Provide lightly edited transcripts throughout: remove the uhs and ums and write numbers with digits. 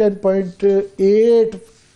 10.8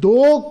2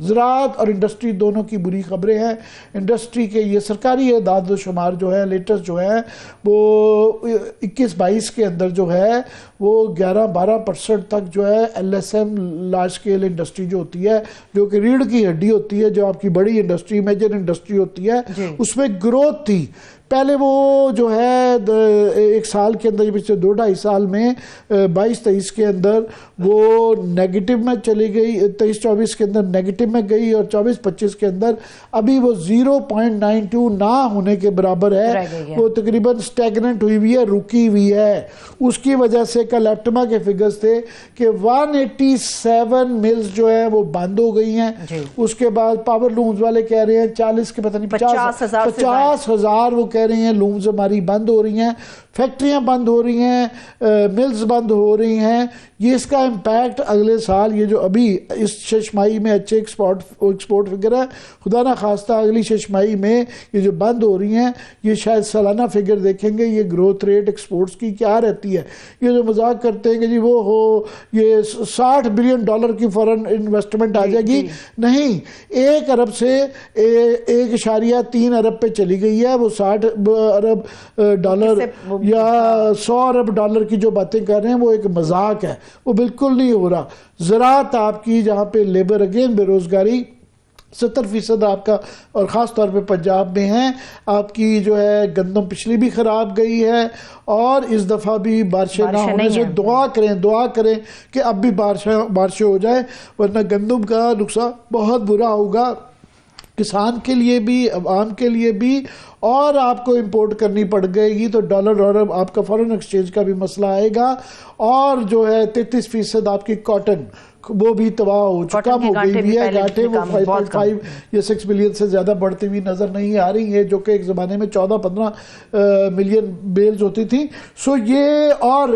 زراعت اور انڈسٹری دونوں کی بری خبریں ہیں. انڈسٹری کے یہ سرکاری اعداد و شمار جو ہے لیٹسٹ جو ہے وہ 21-22 کے اندر جو ہے وہ 11-12% تک جو ہے LSM لارج اسکیل انڈسٹری جو ہوتی ہے جو کہ ریڑھ کی ہڈی ہوتی ہے جو آپ کی بڑی انڈسٹری میجر انڈسٹری ہوتی ہے اس میں گروتھ تھی. پہلے وہ جو ہے ایک سال کے اندر پچھلے 2-2.5 سال میں 22-23 کے اندر وہ نیگیٹو میں چلی گئی, 23-24 کے اندر نیگیٹو میں گئی اور 24-25 کے اندر ابھی وہ 0.92 نہ ہونے کے برابر ہے, وہ تقریباً سٹیگننٹ ہوئی ہوئی ہے, رکی ہوئی ہے. اس کی وجہ سے کل ایپٹما کے فگرز تھے کہ 187 ملز جو ہیں وہ بند ہو گئی ہیں. اس کے بعد پاور لومز والے کہہ رہے ہیں 40 کے پتہ نہیں 50,000 وہ کہہ رہے ہیں لومز ہماری بند ہو رہی ہیں, فیکٹریاں بند ہو رہی ہیں, ملز بند ہو رہی ہیں. یہ اس کا امپیکٹ اگلے سال یہ جو ابھی اس 6 ماہی میں اچھے ایکسپورٹ فگر ہے, خدا نہ خواستہ اگلی 6 ماہی میں یہ جو بند ہو رہی ہیں یہ شاید سالانہ فگر دیکھیں گے یہ گروتھ ریٹ ایکسپورٹس کی کیا رہتی ہے. یہ جو مذاق کرتے ہیں کہ جی وہ ہو یہ $60 بلین کی فورن انویسٹمنٹ آ جائے گی, نہیں, 1 ارب سے 1.3 ارب پہ چلی گئی ہے. وہ $60 ارب یا $100 ارب کی جو باتیں کر رہے ہیں وہ ایک مذاق ہے, وہ بالکل نہیں ہو رہا. زراعت آپ کی جہاں پہ لیبر اگین بے روزگاری 70% آپ کا اور خاص طور پہ پنجاب میں ہیں, آپ کی جو ہے گندم پچھلی بھی خراب گئی ہے اور اس دفعہ بھی بارشیں نہ ہونے سے دعا کریں کہ اب بھی بارشیں ہو جائیں ورنہ گندم کا نقصان بہت برا ہوگا کسان کے لیے بھی, عوام کے لیے بھی, اور آپ کو امپورٹ کرنی پڑ گئے گی تو ڈالر اور آپ کا فورن ایکسچینج کا بھی مسئلہ آئے گا. اور جو ہے 33% آپ کی کاٹن وہ بھی تباہ ہو چکا ہو گئی بھی ہے. گاٹھیں وہ 5.5 یا 6 ملین سے زیادہ بڑھتی ہوئی نظر نہیں آ رہی ہے جو کہ ایک زمانے میں 14-15 ملین بیلز ہوتی تھی. سو یہ اور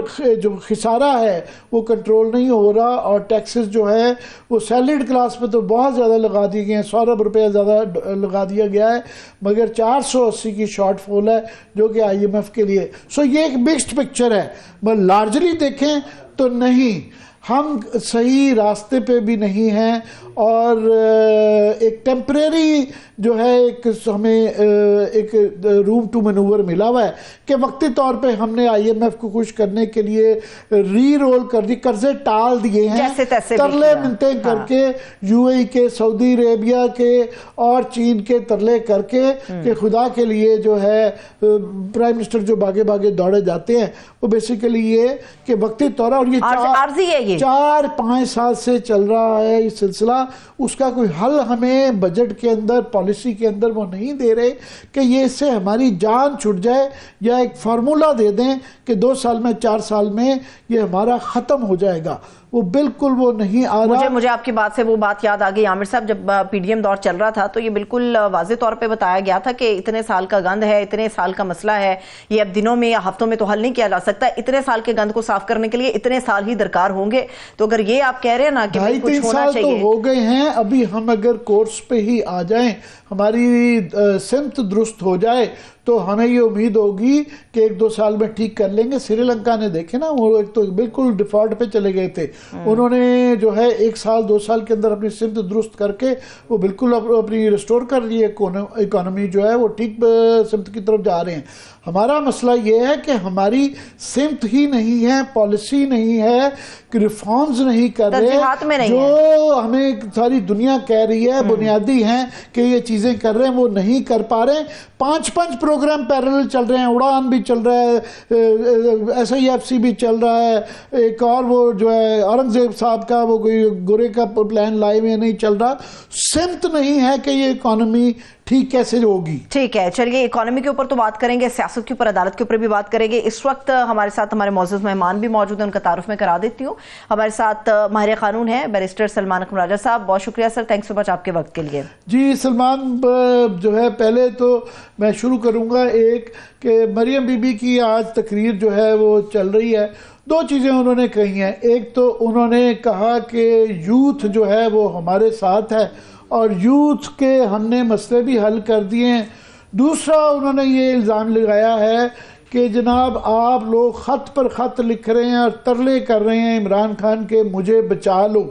جو خسارہ ہے وہ کنٹرول نہیں ہو رہا اور ٹیکسز جو ہے وہ سیلریڈ کلاس پہ تو بہت زیادہ لگا دیے گئے ہیں, $100 ارب زیادہ لگا دیا گیا ہے مگر 480 کی شارٹ فال ہے جو کہ IMF کے لیے. سو یہ ایک مکسڈ پکچر ہے. بس لارجلی دیکھیں تو نہیں, ہم صحیح راستے پہ بھی نہیں ہیں اور ایک ٹیمپریری جو ہے ایک ہمیں ایک روم ٹو مینوور ملا ہوا ہے کہ وقتی طور پہ ہم نے IMF کو خوش کرنے کے لیے ری رول کر دی, قرضے ٹال دیے ہیں, ترلے منتیں کر کے UAE کے, سعودی عربیہ کے اور چین کے ترلے کر کے کہ خدا کے لیے جو ہے پرائم منسٹر جو باگے دوڑے جاتے ہیں وہ بیسیکلی یہ کہ وقتی طور اور یہ 4-5 سال سے چل رہا ہے یہ سلسلہ, اس کا کوئی حل ہمیں بجٹ کے اندر پالیسی کے اندر وہ نہیں دے رہے کہ یہ اس سے ہماری جان چھٹ جائے یا ایک فارمولا دے دیں کہ 2 سال میں 4 سال میں یہ ہمارا ختم ہو جائے گا. وہ بالکل وہ نہیں آ رہا. مجھے آپ کی بات سے وہ بات یاد آ گئی عامر صاحب, جب PDM دور چل رہا تھا تو یہ بالکل واضح طور پہ بتایا گیا تھا کہ اتنے سال کا گند ہے, اتنے سال کا مسئلہ ہے, یہ اب دنوں میں یا ہفتوں میں تو حل نہیں کیا جا سکتا, اتنے سال کے گند کو صاف کرنے کے لیے اتنے سال ہی درکار ہوں گے. تو اگر یہ آپ کہہ رہے ہیں نا کہ 2.5-3 سال تو ہو گئے ہیں, ابھی ہم اگر کورس پہ ہی آ جائیں, ہماری سمت درست ہو جائے تو ہمیں یہ امید ہوگی کہ 1-2 سال میں ٹھیک کر لیں گے. سری لنکا نے دیکھے نا, وہ ایک تو بالکل ڈیفالٹ پہ چلے گئے تھے, انہوں نے جو ہے 1 سال 2 سال کے اندر اپنی سمت درست کر کے وہ بالکل اپنی ریسٹور کر لی, اکانومی جو ہے وہ ٹھیک سمت کی طرف جا رہے ہیں. ہمارا مسئلہ یہ ہے کہ ہماری سمت ہی نہیں ہے, پالیسی نہیں ہے, ریفارمز نہیں کر رہے جو ہمیں ساری دنیا کہہ رہی ہے بنیادی ہیں کہ یہ چیزیں کر رہے ہیں, وہ نہیں کر پا رہے. 5 پروگرام پیرلل چل رہے ہیں, اڑان بھی چل رہا ہے, SIFC بھی چل رہا ہے, ایک اور وہ جو ہے اورنگزیب صاحب کا وہ کوئی گورے کا پلان لائے میں نہیں چل رہا. سمت نہیں ہے کہ یہ اکانومی ٹھیک کیسے ہوگی. ٹھیک ہے, چلیے اکانومی کے اوپر تو بات کریں گے, سیاست کے اوپر, عدالت کے اوپر بھی بات کریں گے. اس وقت ہمارے ساتھ ہمارے معزز مہمان بھی موجود ہیں, ان کا تعارف میں کرا دیتی ہوں. ہمارے ساتھ ماہر قانون ہیں بیرسٹر سلمان اکرم راجہ صاحب. بہت شکریہ سر, تھینکس سو مچ آپ کے وقت کے لیے. جی سلمان جو ہے پہلے تو میں شروع کروں گا ایک کہ مریم بی بی کی آج تقریر جو ہے وہ چل رہی ہے. 2 چیزیں انہوں نے کہی ہیں. ایک تو انہوں نے کہا کہ یوتھ جو ہے وہ ہمارے ساتھ ہے اور یوتھ کے ہم نے مسئلے بھی حل کر دیے ہیں. دوسرا انہوں نے یہ الزام لگایا ہے کہ جناب آپ لوگ خط پر خط لکھ رہے ہیں اور ترلے کر رہے ہیں عمران خان کے مجھے بچا لو.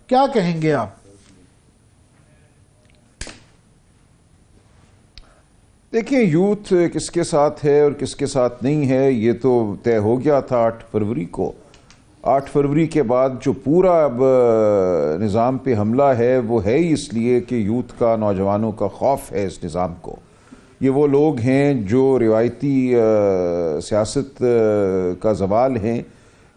کیا کہیں گے آپ؟ دیکھیں یوتھ کس کے ساتھ ہے اور کس کے ساتھ نہیں ہے یہ تو طے ہو گیا تھا 8 فروری کو. 8 فروری کے بعد جو پورا اب نظام پہ حملہ ہے وہ ہے ہی اس لیے کہ یوتھ کا، نوجوانوں کا خوف ہے اس نظام کو. یہ وہ لوگ ہیں جو روایتی سیاست کا زوال ہیں.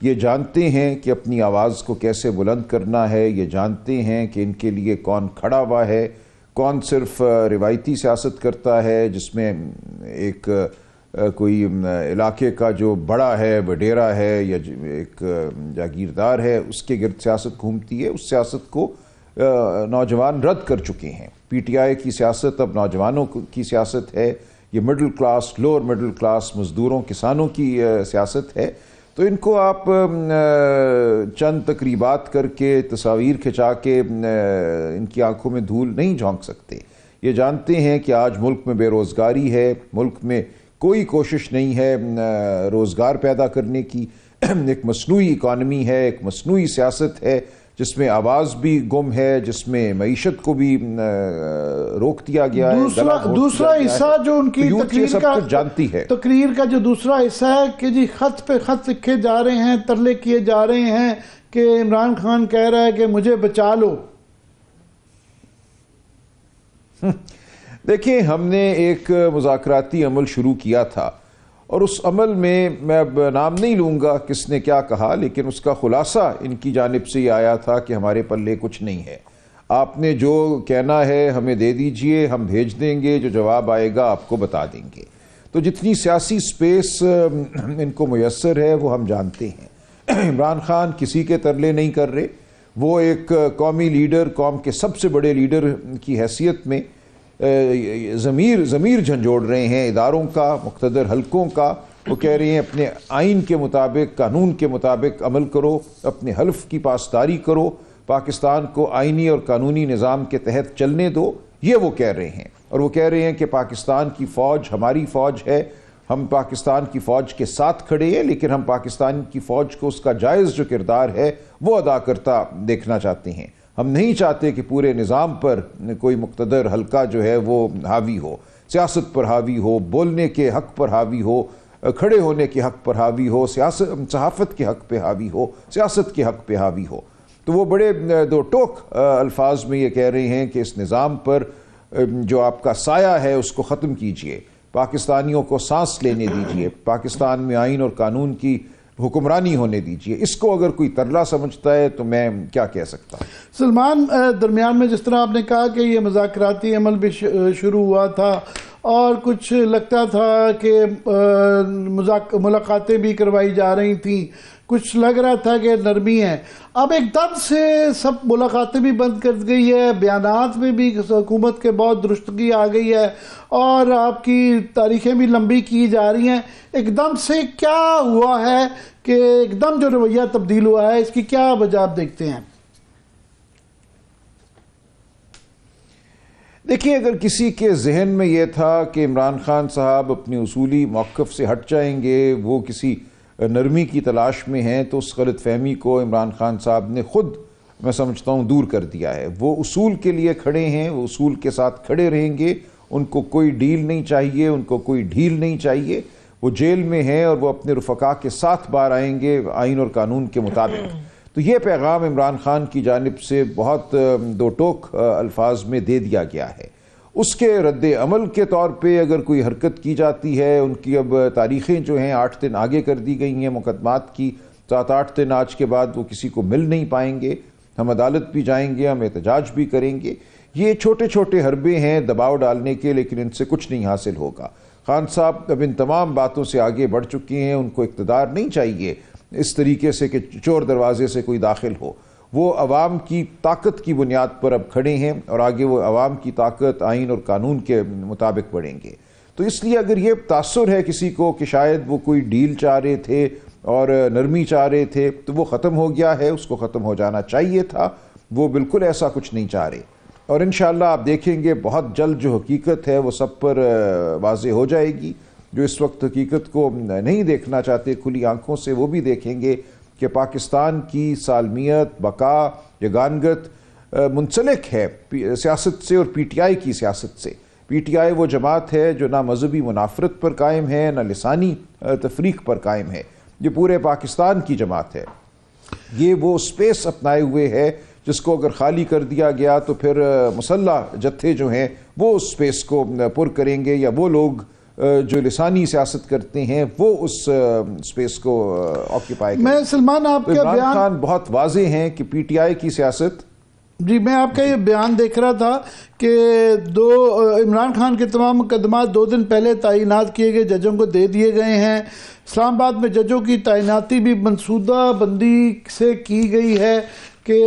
یہ جانتے ہیں کہ اپنی آواز کو کیسے بلند کرنا ہے، یہ جانتے ہیں کہ ان کے لیے کون کھڑا ہوا ہے، کون صرف روایتی سیاست کرتا ہے جس میں ایک کوئی علاقے کا جو بڑا ہے، وڈیرا ہے یا ایک جاگیردار ہے اس کے گرد سیاست گھومتی ہے. اس سیاست کو نوجوان رد کر چکے ہیں. پی ٹی آئی کی سیاست اب نوجوانوں کی سیاست ہے. یہ middle class, lower middle class, مزدوروں، کسانوں کی سیاست ہے. تو ان کو آپ چند تقریبات کر کے، تصاویر کھچا کے ان کی آنکھوں میں دھول نہیں جھونک سکتے. یہ جانتے ہیں کہ آج ملک میں بے روزگاری ہے، ملک میں کوئی کوشش نہیں ہے روزگار پیدا کرنے کی. ایک مصنوعی اکانومی ہے، ایک مصنوعی سیاست ہے جس میں آواز بھی گم ہے، جس میں معیشت کو بھی روک دیا گیا ہے. دوسرا حصہ جو ان کی تقریر کا جانتی ہے، تقریر کا جو دوسرا حصہ ہے کہ جی خط پہ خط لکھے جا رہے ہیں، ترلے کیے جا رہے ہیں کہ عمران خان کہہ رہا ہے کہ مجھے بچا لو. دیکھیں ہم نے ایک مذاکراتی عمل شروع کیا تھا اور اس عمل میں اب نام نہیں لوں گا کس نے کیا کہا، لیکن اس کا خلاصہ ان کی جانب سے یہ آیا تھا کہ ہمارے پلے کچھ نہیں ہے، آپ نے جو کہنا ہے ہمیں دے دیجئے، ہم بھیج دیں گے، جو جواب آئے گا آپ کو بتا دیں گے. تو جتنی سیاسی سپیس ان کو میسر ہے وہ ہم جانتے ہیں. عمران خان کسی کے ترلے نہیں کر رہے. وہ ایک قومی لیڈر، قوم کے سب سے بڑے لیڈر کی حیثیت میں ضمیر جھنجھوڑ رہے ہیں اداروں کا، مقتدر حلقوں کا. وہ کہہ رہے ہیں اپنے آئین کے مطابق، قانون کے مطابق عمل کرو، اپنے حلف کی پاسداری کرو، پاکستان کو آئینی اور قانونی نظام کے تحت چلنے دو. یہ وہ کہہ رہے ہیں. اور وہ کہہ رہے ہیں کہ پاکستان کی فوج ہماری فوج ہے، ہم پاکستان کی فوج کے ساتھ کھڑے ہیں، لیکن ہم پاکستان کی فوج کو اس کا جائز جو کردار ہے وہ ادا کرتا دیکھنا چاہتے ہیں. ہم نہیں چاہتے کہ پورے نظام پر کوئی مقتدر حلقہ جو ہے وہ حاوی ہو، سیاست پر حاوی ہو، بولنے کے حق پر حاوی ہو، کھڑے ہونے کے حق پر حاوی ہو، صحافت کے حق پہ حاوی ہو، سیاست کے حق پہ حاوی ہو. تو وہ بڑے دو ٹوک الفاظ میں یہ کہہ رہے ہیں کہ اس نظام پر جو آپ کا سایہ ہے اس کو ختم کیجئے، پاکستانیوں کو سانس لینے دیجئے، پاکستان میں آئین اور قانون کی حکمرانی ہونے دیجئے. اس کو اگر کوئی ترلا سمجھتا ہے تو میں کیا کہہ سکتا ہوں. سلمان، درمیان میں جس طرح آپ نے کہا کہ یہ مذاکراتی عمل بھی شروع ہوا تھا اور کچھ لگتا تھا کہ ملاقاتیں بھی کروائی جا رہی تھیں، کچھ لگ رہا تھا کہ نرمی ہے. اب ایک دم سے سب ملاقاتیں بھی بند کر گئی ہے، بیانات میں بھی حکومت کے بہت درستگی آ گئی ہے اور آپ کی تاریخیں بھی لمبی کی جا رہی ہیں. ایک دم سے کیا ہوا ہے کہ ایک دم جو رویہ تبدیل ہوا ہے، اس کی کیا وجہ آپ دیکھتے ہیں؟ دیکھیے، اگر کسی کے ذہن میں یہ تھا کہ عمران خان صاحب اپنی اصولی موقف سے ہٹ جائیں گے، وہ کسی نرمی کی تلاش میں ہیں، تو اس غلط فہمی کو عمران خان صاحب نے خود میں سمجھتا ہوں دور کر دیا ہے. وہ اصول کے لیے کھڑے ہیں، وہ اصول کے ساتھ کھڑے رہیں گے. ان کو کوئی ڈیل نہیں چاہیے، ان کو کوئی ڈھیل نہیں چاہیے. وہ جیل میں ہیں اور وہ اپنے رفقا کے ساتھ باہر آئیں گے آئین اور قانون کے مطابق. تو یہ پیغام عمران خان کی جانب سے بہت دو ٹوک الفاظ میں دے دیا گیا ہے. اس کے رد عمل کے طور پہ اگر کوئی حرکت کی جاتی ہے، ان کی اب تاریخیں جو ہیں 8 دن آگے کر دی گئی ہیں مقدمات کی. 7-8 دن آج کے بعد وہ کسی کو مل نہیں پائیں گے. ہم عدالت بھی جائیں گے، ہم احتجاج بھی کریں گے. یہ چھوٹے چھوٹے حربے ہیں دباؤ ڈالنے کے، لیکن ان سے کچھ نہیں حاصل ہوگا. خان صاحب اب ان تمام باتوں سے آگے بڑھ چکے ہیں. ان کو اقتدار نہیں چاہیے اس طریقے سے کہ چور دروازے سے کوئی داخل ہو. وہ عوام کی طاقت کی بنیاد پر اب کھڑے ہیں اور آگے وہ عوام کی طاقت آئین اور قانون کے مطابق بڑھیں گے. تو اس لیے اگر یہ تاثر ہے کسی کو کہ شاید وہ کوئی ڈیل چاہ رہے تھے اور نرمی چاہ رہے تھے، تو وہ ختم ہو گیا ہے. اس کو ختم ہو جانا چاہیے تھا. وہ بالکل ایسا کچھ نہیں چاہ رہے. اور انشاءاللہ آپ دیکھیں گے بہت جلد جو حقیقت ہے وہ سب پر واضح ہو جائے گی. جو اس وقت حقیقت کو نہیں دیکھنا چاہتے کھلی آنکھوں سے، وہ بھی دیکھیں گے کہ پاکستان کی سالمیت، بقا، یگانگت منسلک ہے سیاست سے اور پی ٹی آئی کی سیاست سے. پی ٹی آئی وہ جماعت ہے جو نہ مذہبی منافرت پر قائم ہے نہ لسانی تفریق پر قائم ہے، یہ پورے پاکستان کی جماعت ہے. یہ وہ سپیس اپنائے ہوئے ہے جس کو اگر خالی کر دیا گیا تو پھر مسلح جتھے جو ہیں وہ اس سپیس کو پر کریں گے، یا وہ لوگ جو لسانی سیاست کرتے ہیں وہ اس سپیس کو آکیپائی کریں. میں سلمان آپ کا عمران خان بہت واضح ہیں کہ پی ٹی آئی کی سیاست. جی میں آپ کا یہ بیان دیکھ رہا تھا کہ عمران خان کے تمام مقدمات 2 دن پہلے تعینات کیے گئے ججوں کو دے دیے گئے ہیں. اسلام آباد میں ججوں کی تعیناتی بھی منصوبہ بندی سے کی گئی ہے کہ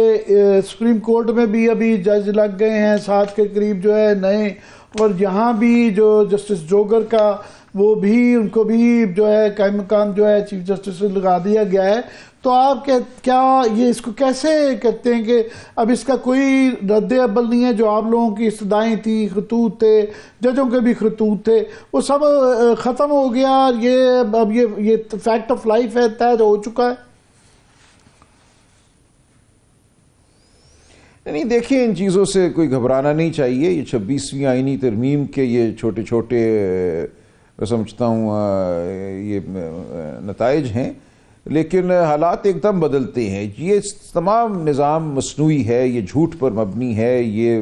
سپریم کورٹ میں بھی ابھی جج لگ گئے ہیں 7 کے قریب جو ہے نئے، اور یہاں بھی جو جسٹس جوگر کا وہ بھی ان کو بھی جو ہے قائم مقام جو ہے چیف جسٹس سے لگا دیا گیا ہے. تو آپ کیا یہ اس کو کیسے کہتے ہیں کہ اب اس کا کوئی رد عمل نہیں ہے؟ جو آپ لوگوں کی استدعائیں تھی، خطوط تھے، ججوں کے بھی خطوط تھے، وہ سب ختم ہو گیا، اب یہ فیکٹ آف لائف ہے، طے ہو چکا ہے؟ نہیں دیکھیں، ان چیزوں سے کوئی گھبرانا نہیں چاہیے. یہ 26ویں آئینی ترمیم کے یہ چھوٹے چھوٹے سمجھتا ہوں یہ نتائج ہیں، لیکن حالات ایک دم بدلتے ہیں. یہ تمام نظام مصنوعی ہے، یہ جھوٹ پر مبنی ہے، یہ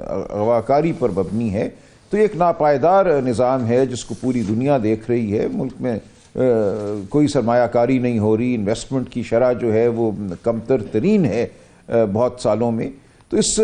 اغواکاری پر مبنی ہے. تو یہ ایک ناپائیدار نظام ہے جس کو پوری دنیا دیکھ رہی ہے. ملک میں کوئی سرمایہ کاری نہیں ہو رہی، انویسٹمنٹ کی شرح جو ہے وہ کم تر ترین ہے بہت سالوں میں. تو اس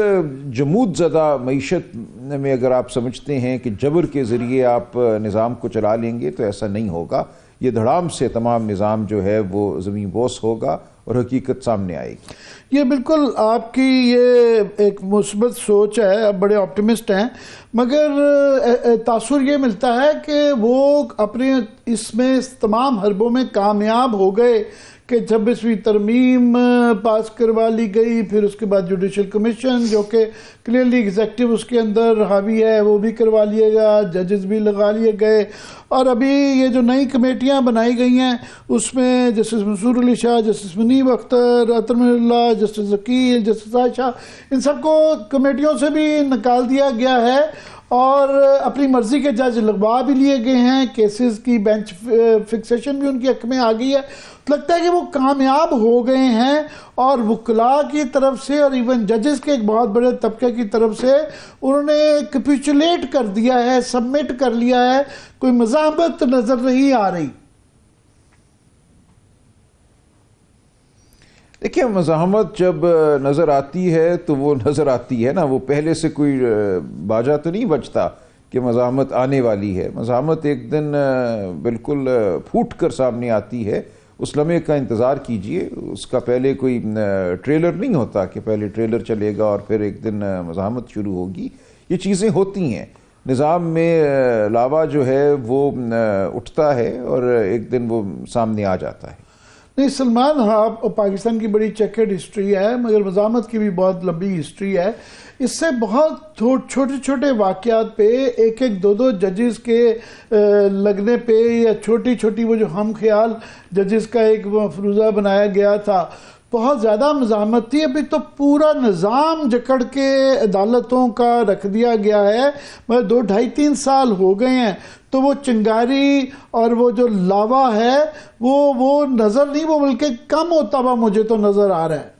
جمود زدہ معیشت میں اگر آپ سمجھتے ہیں کہ جبر کے ذریعے آپ نظام کو چلا لیں گے تو ایسا نہیں ہوگا. یہ دھڑام سے تمام نظام جو ہے وہ زمین بوس ہوگا اور حقیقت سامنے آئے گی. یہ بالکل آپ کی یہ ایک مثبت سوچ ہے، آپ بڑے آپٹیمسٹ ہیں، مگر تاثر یہ ملتا ہے کہ وہ اپنے اس میں تمام حربوں میں کامیاب ہو گئے کہ 26ویں ترمیم پاس کروا لی گئی، پھر اس کے بعد جوڈیشل کمیشن جو کہ کلیئرلی ایگزیکٹو اس کے اندر حاوی ہے وہ بھی کروا لیے گا، ججز بھی لگا لیے گئے، اور ابھی یہ جو نئی کمیٹیاں بنائی گئی ہیں اس میں جسٹس منصور علی شاہ، جسٹس منیب اختر، عطر من اللہ، جسٹس ذکیل، جسٹس عائشہ، ان سب کو کمیٹیوں سے بھی نکال دیا گیا ہے اور اپنی مرضی کے جج لگوا بھی لیے گئے ہیں. کیسز کی بینچ فکسیشن بھی ان کے حق میں آ گئی ہے. لگتا ہے کہ وہ کامیاب ہو گئے ہیں، اور وکلاء کی طرف سے اور ایون ججز کے ایک بہت بڑے طبقے کی طرف سے انہوں نے کیپیچولیٹ کر دیا ہے، سبمٹ کر لیا ہے. کوئی مزاحمت نظر نہیں آ رہی. دیکھیں، مزاحمت جب نظر آتی ہے تو وہ نظر آتی ہے نا، وہ پہلے سے کوئی باجا تو نہیں بچتا کہ مزاحمت آنے والی ہے. مزاحمت ایک دن بالکل پھوٹ کر سامنے آتی ہے. اس لمحے کا انتظار کیجئے. اس کا پہلے کوئی ٹریلر نہیں ہوتا کہ پہلے ٹریلر چلے گا اور پھر ایک دن مزاحمت شروع ہوگی. یہ چیزیں ہوتی ہیں نظام میں، لاوا جو ہے وہ اٹھتا ہے اور ایک دن وہ سامنے آ جاتا ہے. نہیں سلمان، ہاں پاکستان کی بڑی چیکرڈ ہسٹری ہے، مگر مزاحمت کی بھی بہت لمبی ہسٹری ہے. اس سے بہت چھوٹے چھوٹے واقعات پہ ایک دو ججز کے لگنے پہ، یا چھوٹی چھوٹی وہ جو ہم خیال ججز کا ایک مفروضہ بنایا گیا تھا، بہت زیادہ مزاحمت تھی. ابھی تو پورا نظام جکڑ کے عدالتوں کا رکھ دیا گیا ہے. مگر 2-2.5-3 سال ہو گئے ہیں تو وہ چنگاری اور وہ جو لاوا ہے وہ نظر نہیں، وہ بلکہ کم ہوتا ہوا مجھے تو نظر آ رہا ہے.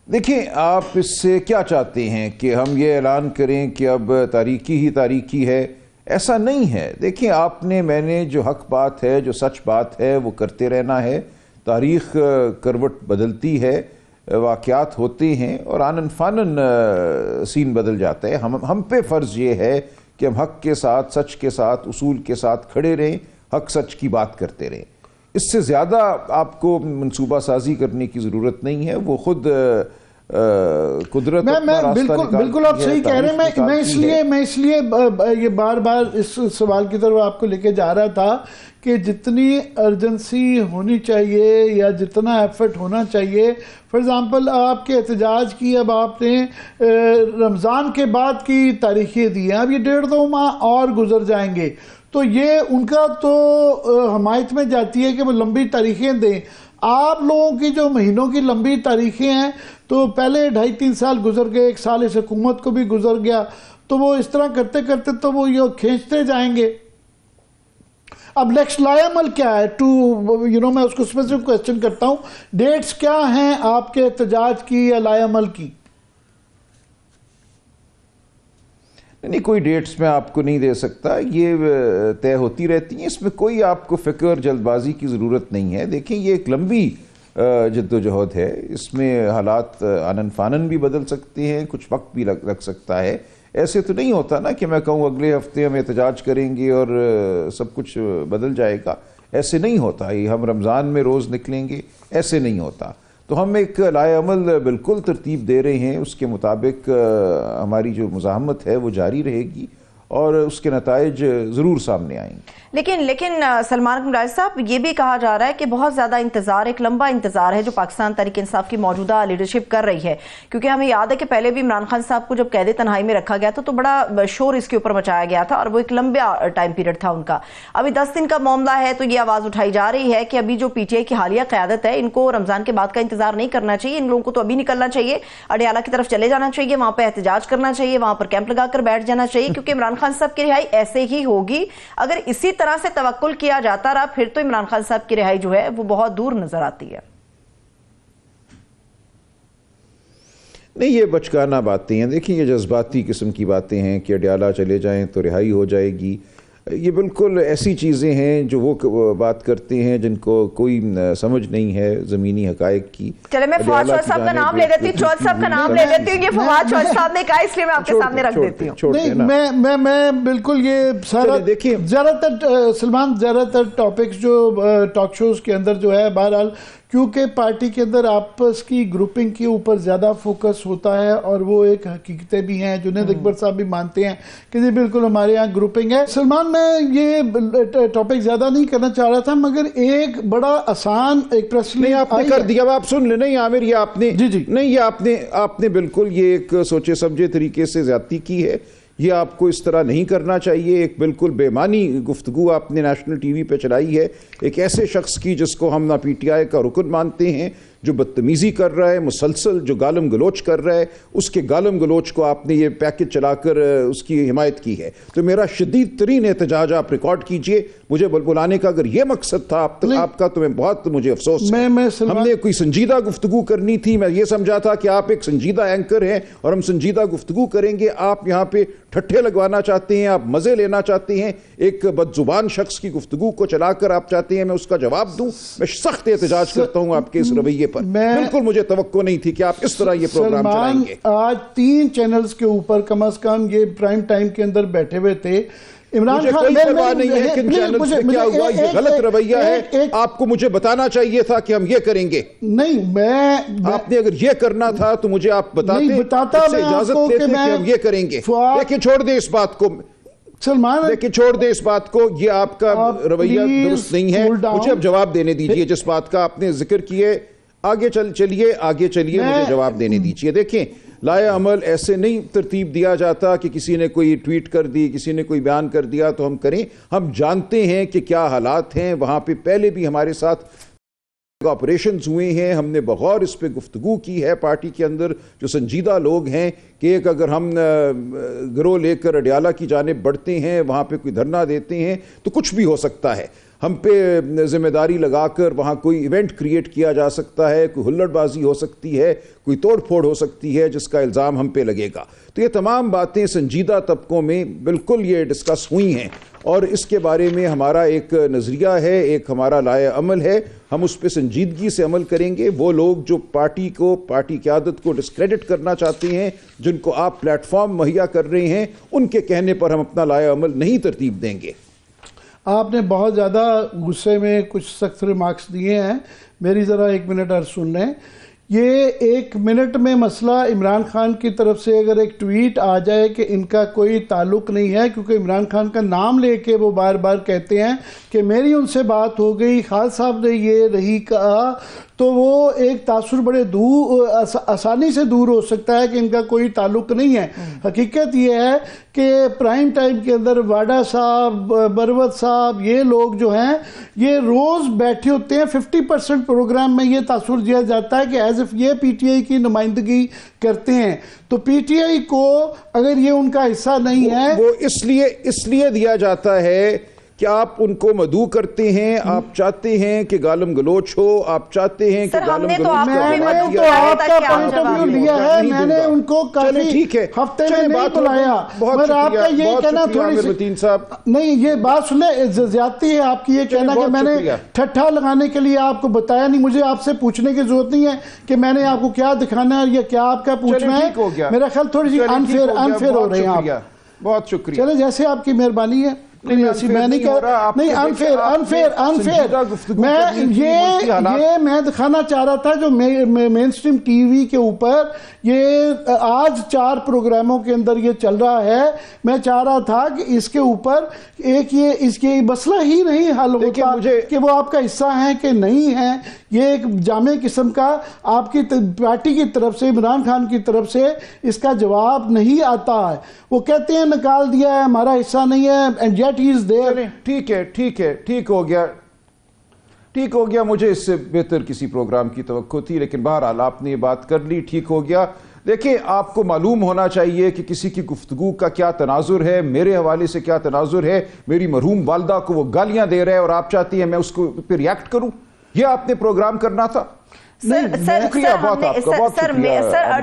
دیکھیں، آپ اس سے کیا چاہتے ہیں کہ ہم یہ اعلان کریں کہ اب تاریکی ہی تاریکی ہے؟ ایسا نہیں ہے. دیکھیں، آپ نے میں نے جو حق بات ہے، جو سچ بات ہے، وہ کرتے رہنا ہے. تاریخ کروٹ بدلتی ہے، واقعات ہوتے ہیں اور آنن فانن سین بدل جاتا ہے. ہم پہ فرض یہ ہے کہ ہم حق کے ساتھ، سچ کے ساتھ، اصول کے ساتھ کھڑے رہیں، حق سچ کی بات کرتے رہیں. اس سے زیادہ آپ کو منصوبہ سازی کرنے کی ضرورت نہیں ہے. وہ خود قدرت میں بالکل آپ صحیح کہہ رہے ہیں. میں اس لیے یہ بار بار اس سوال کی طرف آپ کو لے کے جا رہا تھا کہ جتنی ارجنسی ہونی چاہیے یا جتنا ایفرٹ ہونا چاہیے. فار ایگزامپل آپ کے احتجاج کی اب آپ نے رمضان کے بعد کی تاریخیں دی ہیں، اب یہ 1.5-2 ماہ اور گزر جائیں گے، تو یہ ان کا تو حمایت میں جاتی ہے کہ وہ لمبی تاریخیں دیں. آپ لوگوں کی جو مہینوں کی لمبی تاریخیں ہیں تو پہلے 2.5-3 سال گزر گئے، 1 سال اس حکومت کو بھی گزر گیا، تو وہ اس طرح کرتے کرتے تو وہ یہ کھینچتے جائیں گے۔ اب نیکسٹ لائے عمل کیا ہے؟ میں اس کو اسپیسیفک کوسچن کرتا ہوں، ڈیٹس کیا ہیں آپ کے احتجاج کی یا لائے عمل کی؟ نہیں، کوئی ڈیٹس میں آپ کو نہیں دے سکتا، یہ طے ہوتی رہتی ہیں، اس میں کوئی آپ کو فکر جلد بازی کی ضرورت نہیں ہے۔ دیکھیں یہ ایک لمبی جد و جہد ہے، اس میں حالات آنن فانن بھی بدل سکتے ہیں، کچھ وقت بھی لگ سکتا ہے۔ ایسے تو نہیں ہوتا نا کہ میں کہوں اگلے ہفتے ہم احتجاج کریں گے اور سب کچھ بدل جائے گا، ایسے نہیں ہوتا۔ یہ ہم رمضان میں روز نکلیں گے، ایسے نہیں ہوتا۔ تو ہم ایک لائے عمل بالکل ترتیب دے رہے ہیں، اس کے مطابق ہماری جو مزاحمت ہے وہ جاری رہے گی اور اس کے نتائج ضرور سامنے آئیں گے۔ لیکن سلمان قمرائی صاحب، یہ بھی کہا جا رہا ہے کہ بہت زیادہ انتظار، ایک لمبا انتظار ہے جو پاکستان تحریک انصاف کی موجودہ لیڈرشپ کر رہی ہے، کیونکہ ہمیں یاد ہے کہ پہلے بھی عمران خان صاحب کو جب قید تنہائی میں رکھا گیا تھا تو بڑا شور اس کے اوپر مچایا گیا تھا اور وہ ایک لمبا ٹائم پیریڈ تھا ان کا۔ ابھی 10 دن کا معاملہ ہے تو یہ آواز اٹھائی جا رہی ہے کہ ابھی جو پی ٹی آئی کی حالیہ قیادت ہے ان کو رمضان کے بعد کا انتظار نہیں کرنا چاہیے، ان لوگوں کو تو ابھی نکلنا چاہیے، اڈیالہ کی طرف چلے جانا چاہیے، وہاں پہ احتجاج کرنا چاہیے، وہاں پر کیمپ لگا کر بیٹھ جانا چاہیے، کیونکہ عمران خان صاحب کی رہائی ایسے ہی ہوگی۔ اگر اسی طرح سے توکل کیا جاتا رہا پھر تو عمران خان صاحب کی رہائی جو ہے وہ بہت دور نظر آتی ہے۔ نہیں، یہ بچکانہ باتیں ہیں، دیکھیں یہ جذباتی قسم کی باتیں ہیں کہ اڈیالہ چلے جائیں تو رہائی ہو جائے گی، یہ بالکل ایسی چیزیں ہیں جو وہ بات کرتے ہیں جن کو کوئی سمجھ نہیں ہے زمینی حقائق کی۔ چلے میں فواد چوہد صاحب کا نام لے دیتی ہوں، چوہد صاحب کا نام لے دیتی ہوں، یہ فواد چوہد صاحب نے کہا اس لیے میں آپ کے سامنے رکھ دیتی ہوں۔ نہیں، میں بالکل یہ سارا زیادہ تر سلمان زیادہ تر ٹاپکس جو ٹاک شوز کے اندر جو ہے بہرحال کیونکہ پارٹی کے اندر آپس کی گروپنگ کے اوپر زیادہ فوکس ہوتا ہے اور وہ ایک حقیقتیں بھی ہیں، جنید اکبر صاحب بھی مانتے ہیں کہ جی بالکل ہمارے یہاں گروپنگ ہے۔ سلمان میں یہ ٹاپک زیادہ نہیں کرنا چاہ رہا تھا، مگر ایک بڑا آسان ایک پریس نہیں آپ نے کر دیا، آپ سن لیں۔ نہیں عامر، یہ آپ نے نہیں، یہ آپ نے بالکل یہ ایک سوچے سمجھے طریقے سے زیادتی کی ہے، یہ آپ کو اس طرح نہیں کرنا چاہیے۔ ایک بالکل بے معنی گفتگو آپ نے نیشنل ٹی وی پہ چلائی ہے ایک ایسے شخص کی جس کو ہم نہ پی ٹی آئی کا رکن مانتے ہیں، جو بدتمیزی کر رہا ہے مسلسل، جو گالم گلوچ کر رہا ہے، اس کے گالم گلوچ کو آپ نے یہ پیکج چلا کر اس کی حمایت کی ہے۔ تو میرا شدید ترین احتجاج آپ ریکارڈ کیجئے، مجھے بلانے کا اگر یہ مقصد تھا آپ کا تو میں بہت مجھے افسوس ہے۔ ہم نے کوئی سنجیدہ گفتگو کرنی تھی، میں یہ سمجھا تھا کہ آپ ایک سنجیدہ اینکر ہیں اور ہم سنجیدہ گفتگو کریں گے، آپ یہاں پہ ٹھٹھے لگوانا چاہتے ہیں، آپ مزے لینا چاہتے ہیں، ایک بد زبان شخص کی گفتگو کو چلا کر آپ چاہتے ہیں میں اس کا جواب دوں۔ میں سخت احتجاج کرتا ہوں آپ کے اس رویے پر، بالکل مجھے توقع نہیں تھی کہ آپ اس طرح یہ پروگرام چلائیں گے۔ آج 3 چینلز کے اوپر کم از کم یہ پرائم ٹائم کے اندر بیٹھے ہوئے تھے، عمران خان کوئی پرواہ نہیں ہے کہ چینلز پہ کیا ہوا، یہ غلط رویہ ہے، آپ کو مجھے بتانا چاہیے تھا کہ ہم یہ کریں گے۔ نہیں، آپ نے اگر یہ کرنا تھا تو مجھے آپ بتاتے، اجازت دیتے کہ ہم یہ کریں گے۔ لیکن چھوڑ دیں اس بات کو سلمان، لیکن چھوڑ دیں اس بات کو، یہ آپ کا رویہ درست نہیں ہے۔ مجھے اب جواب دینے دیجئے جس بات کا آپ نے ذکر کیے، آگے چلیے مجھے جواب دینے دیجئے۔ دیکھیں لائے عمل ایسے نہیں ترتیب دیا جاتا کہ کسی نے کوئی ٹویٹ کر دی، کسی نے کوئی بیان کر دیا تو ہم کریں۔ ہم جانتے ہیں کہ کیا حالات ہیں وہاں پہ، پہلے بھی ہمارے ساتھ آپریشنز ہوئے ہیں، ہم نے بغور اس پہ گفتگو کی ہے پارٹی کے اندر جو سنجیدہ لوگ ہیں کہ ایک اگر ہم گروہ لے کر اڈیالہ کی جانب بڑھتے ہیں، وہاں پہ کوئی دھرنا دیتے ہیں تو کچھ بھی ہو سکتا ہے، ہم پہ ذمہ داری لگا کر وہاں کوئی ایونٹ کریٹ کیا جا سکتا ہے، کوئی ہلڑ بازی ہو سکتی ہے، کوئی توڑ پھوڑ ہو سکتی ہے جس کا الزام ہم پہ لگے گا۔ تو یہ تمام باتیں سنجیدہ طبقوں میں بالکل یہ ڈسکس ہوئی ہیں اور اس کے بارے میں ہمارا ایک نظریہ ہے، ایک ہمارا لائے عمل ہے، ہم اس پہ سنجیدگی سے عمل کریں گے۔ وہ لوگ جو پارٹی قیادت کو ڈسکریڈٹ کرنا چاہتے ہیں، جن کو آپ پلیٹ فارم مہیا کر رہے ہیں، ان کے کہنے پر ہم اپنا لائے عمل نہیں ترتیب دیں گے۔ آپ نے بہت زیادہ غصے میں کچھ سخت ریمارکس دیے ہیں، میری ذرا 1 منٹ اور سن لیں۔ یہ 1 منٹ میں مسئلہ عمران خان کی طرف سے اگر ایک ٹویٹ آ جائے کہ ان کا کوئی تعلق نہیں ہے، کیونکہ عمران خان کا نام لے کے وہ بار بار کہتے ہیں کہ میری ان سے بات ہو گئی، خالد صاحب نے یہ نہیں کہا، تو وہ ایک تاثر بڑے آسانی سے دور ہو سکتا ہے کہ ان کا کوئی تعلق نہیں ہے۔ حقیقت یہ ہے کہ پرائم ٹائم کے اندر واڈا صاحب، بروت صاحب، یہ لوگ جو ہیں یہ روز بیٹھے ہوتے ہیں. 50% پروگرام میں یہ تاثر دیا جاتا ہے کہ ایز اف یہ پی ٹی آئی کی نمائندگی کرتے ہیں. تو پی ٹی آئی کو اگر یہ ان کا حصہ نہیں ہے، وہ اس لیے دیا جاتا ہے کہ آپ ان کو مدعو کرتے ہیں، آپ چاہتے ہیں کہ گالم گلوچ ہو، آپ چاہتے ہیں کہ گالم گلوچ کا میں نے تو آپ کا پوائنٹ آف ویو لیا ہے. میں نے ان کو کافی ہفتے میں نہیں بلایا، مگر آپ کا یہ کہنا تھوڑی سی نہیں، یہ بات سنیں، زیادتی ہے آپ کی یہ کہنا کہ میں نے ٹھٹھا لگانے کے لیے آپ کو بتایا نہیں. مجھے آپ سے پوچھنے کی ضرورت نہیں ہے کہ میں نے آپ کو کیا دکھانا ہے یا کیا آپ کا پوچھنا ہے. میرا خیال تھوڑی سی انفیئر ہو رہے ہیں آپ. بہت شکریہ. چلے جیسے آپ کی مہربانی ہے. میں نہیں کہہ رہا، نہیں انفیئر میں دکھانا چاہ رہا تھا جو مین سٹریم ٹی وی کے اوپر یہ آج 4 پروگراموں کے اندر یہ چل رہا ہے. میں چاہ رہا تھا کہ اس کے اوپر ایک یہ اس کے مسئلہ ہی نہیں حل ہوتا کہ وہ آپ کا حصہ ہیں کہ نہیں ہیں. یہ ایک جامع قسم کا آپ کی پارٹی کی طرف سے، عمران خان کی طرف سے اس کا جواب نہیں آتا ہے. وہ کہتے ہیں نکال دیا ہے، ہمارا حصہ نہیں ہے، and yet he is there. ٹھیک ہو گیا. مجھے اس سے بہتر کسی پروگرام کی توقع تھی، لیکن بہرحال آپ نے یہ بات کر لی، ٹھیک ہو گیا. دیکھیں، آپ کو معلوم ہونا چاہیے کہ کسی کی گفتگو کا کیا تناظر ہے، میرے حوالے سے کیا تناظر ہے. میری مرحوم والدہ کو وہ گالیاں دے رہے ہیں اور آپ چاہتی ہیں میں اس کو پہ ریاکٹ کروں. یہ آپ نے پروگرام کرنا تھا. سر عرض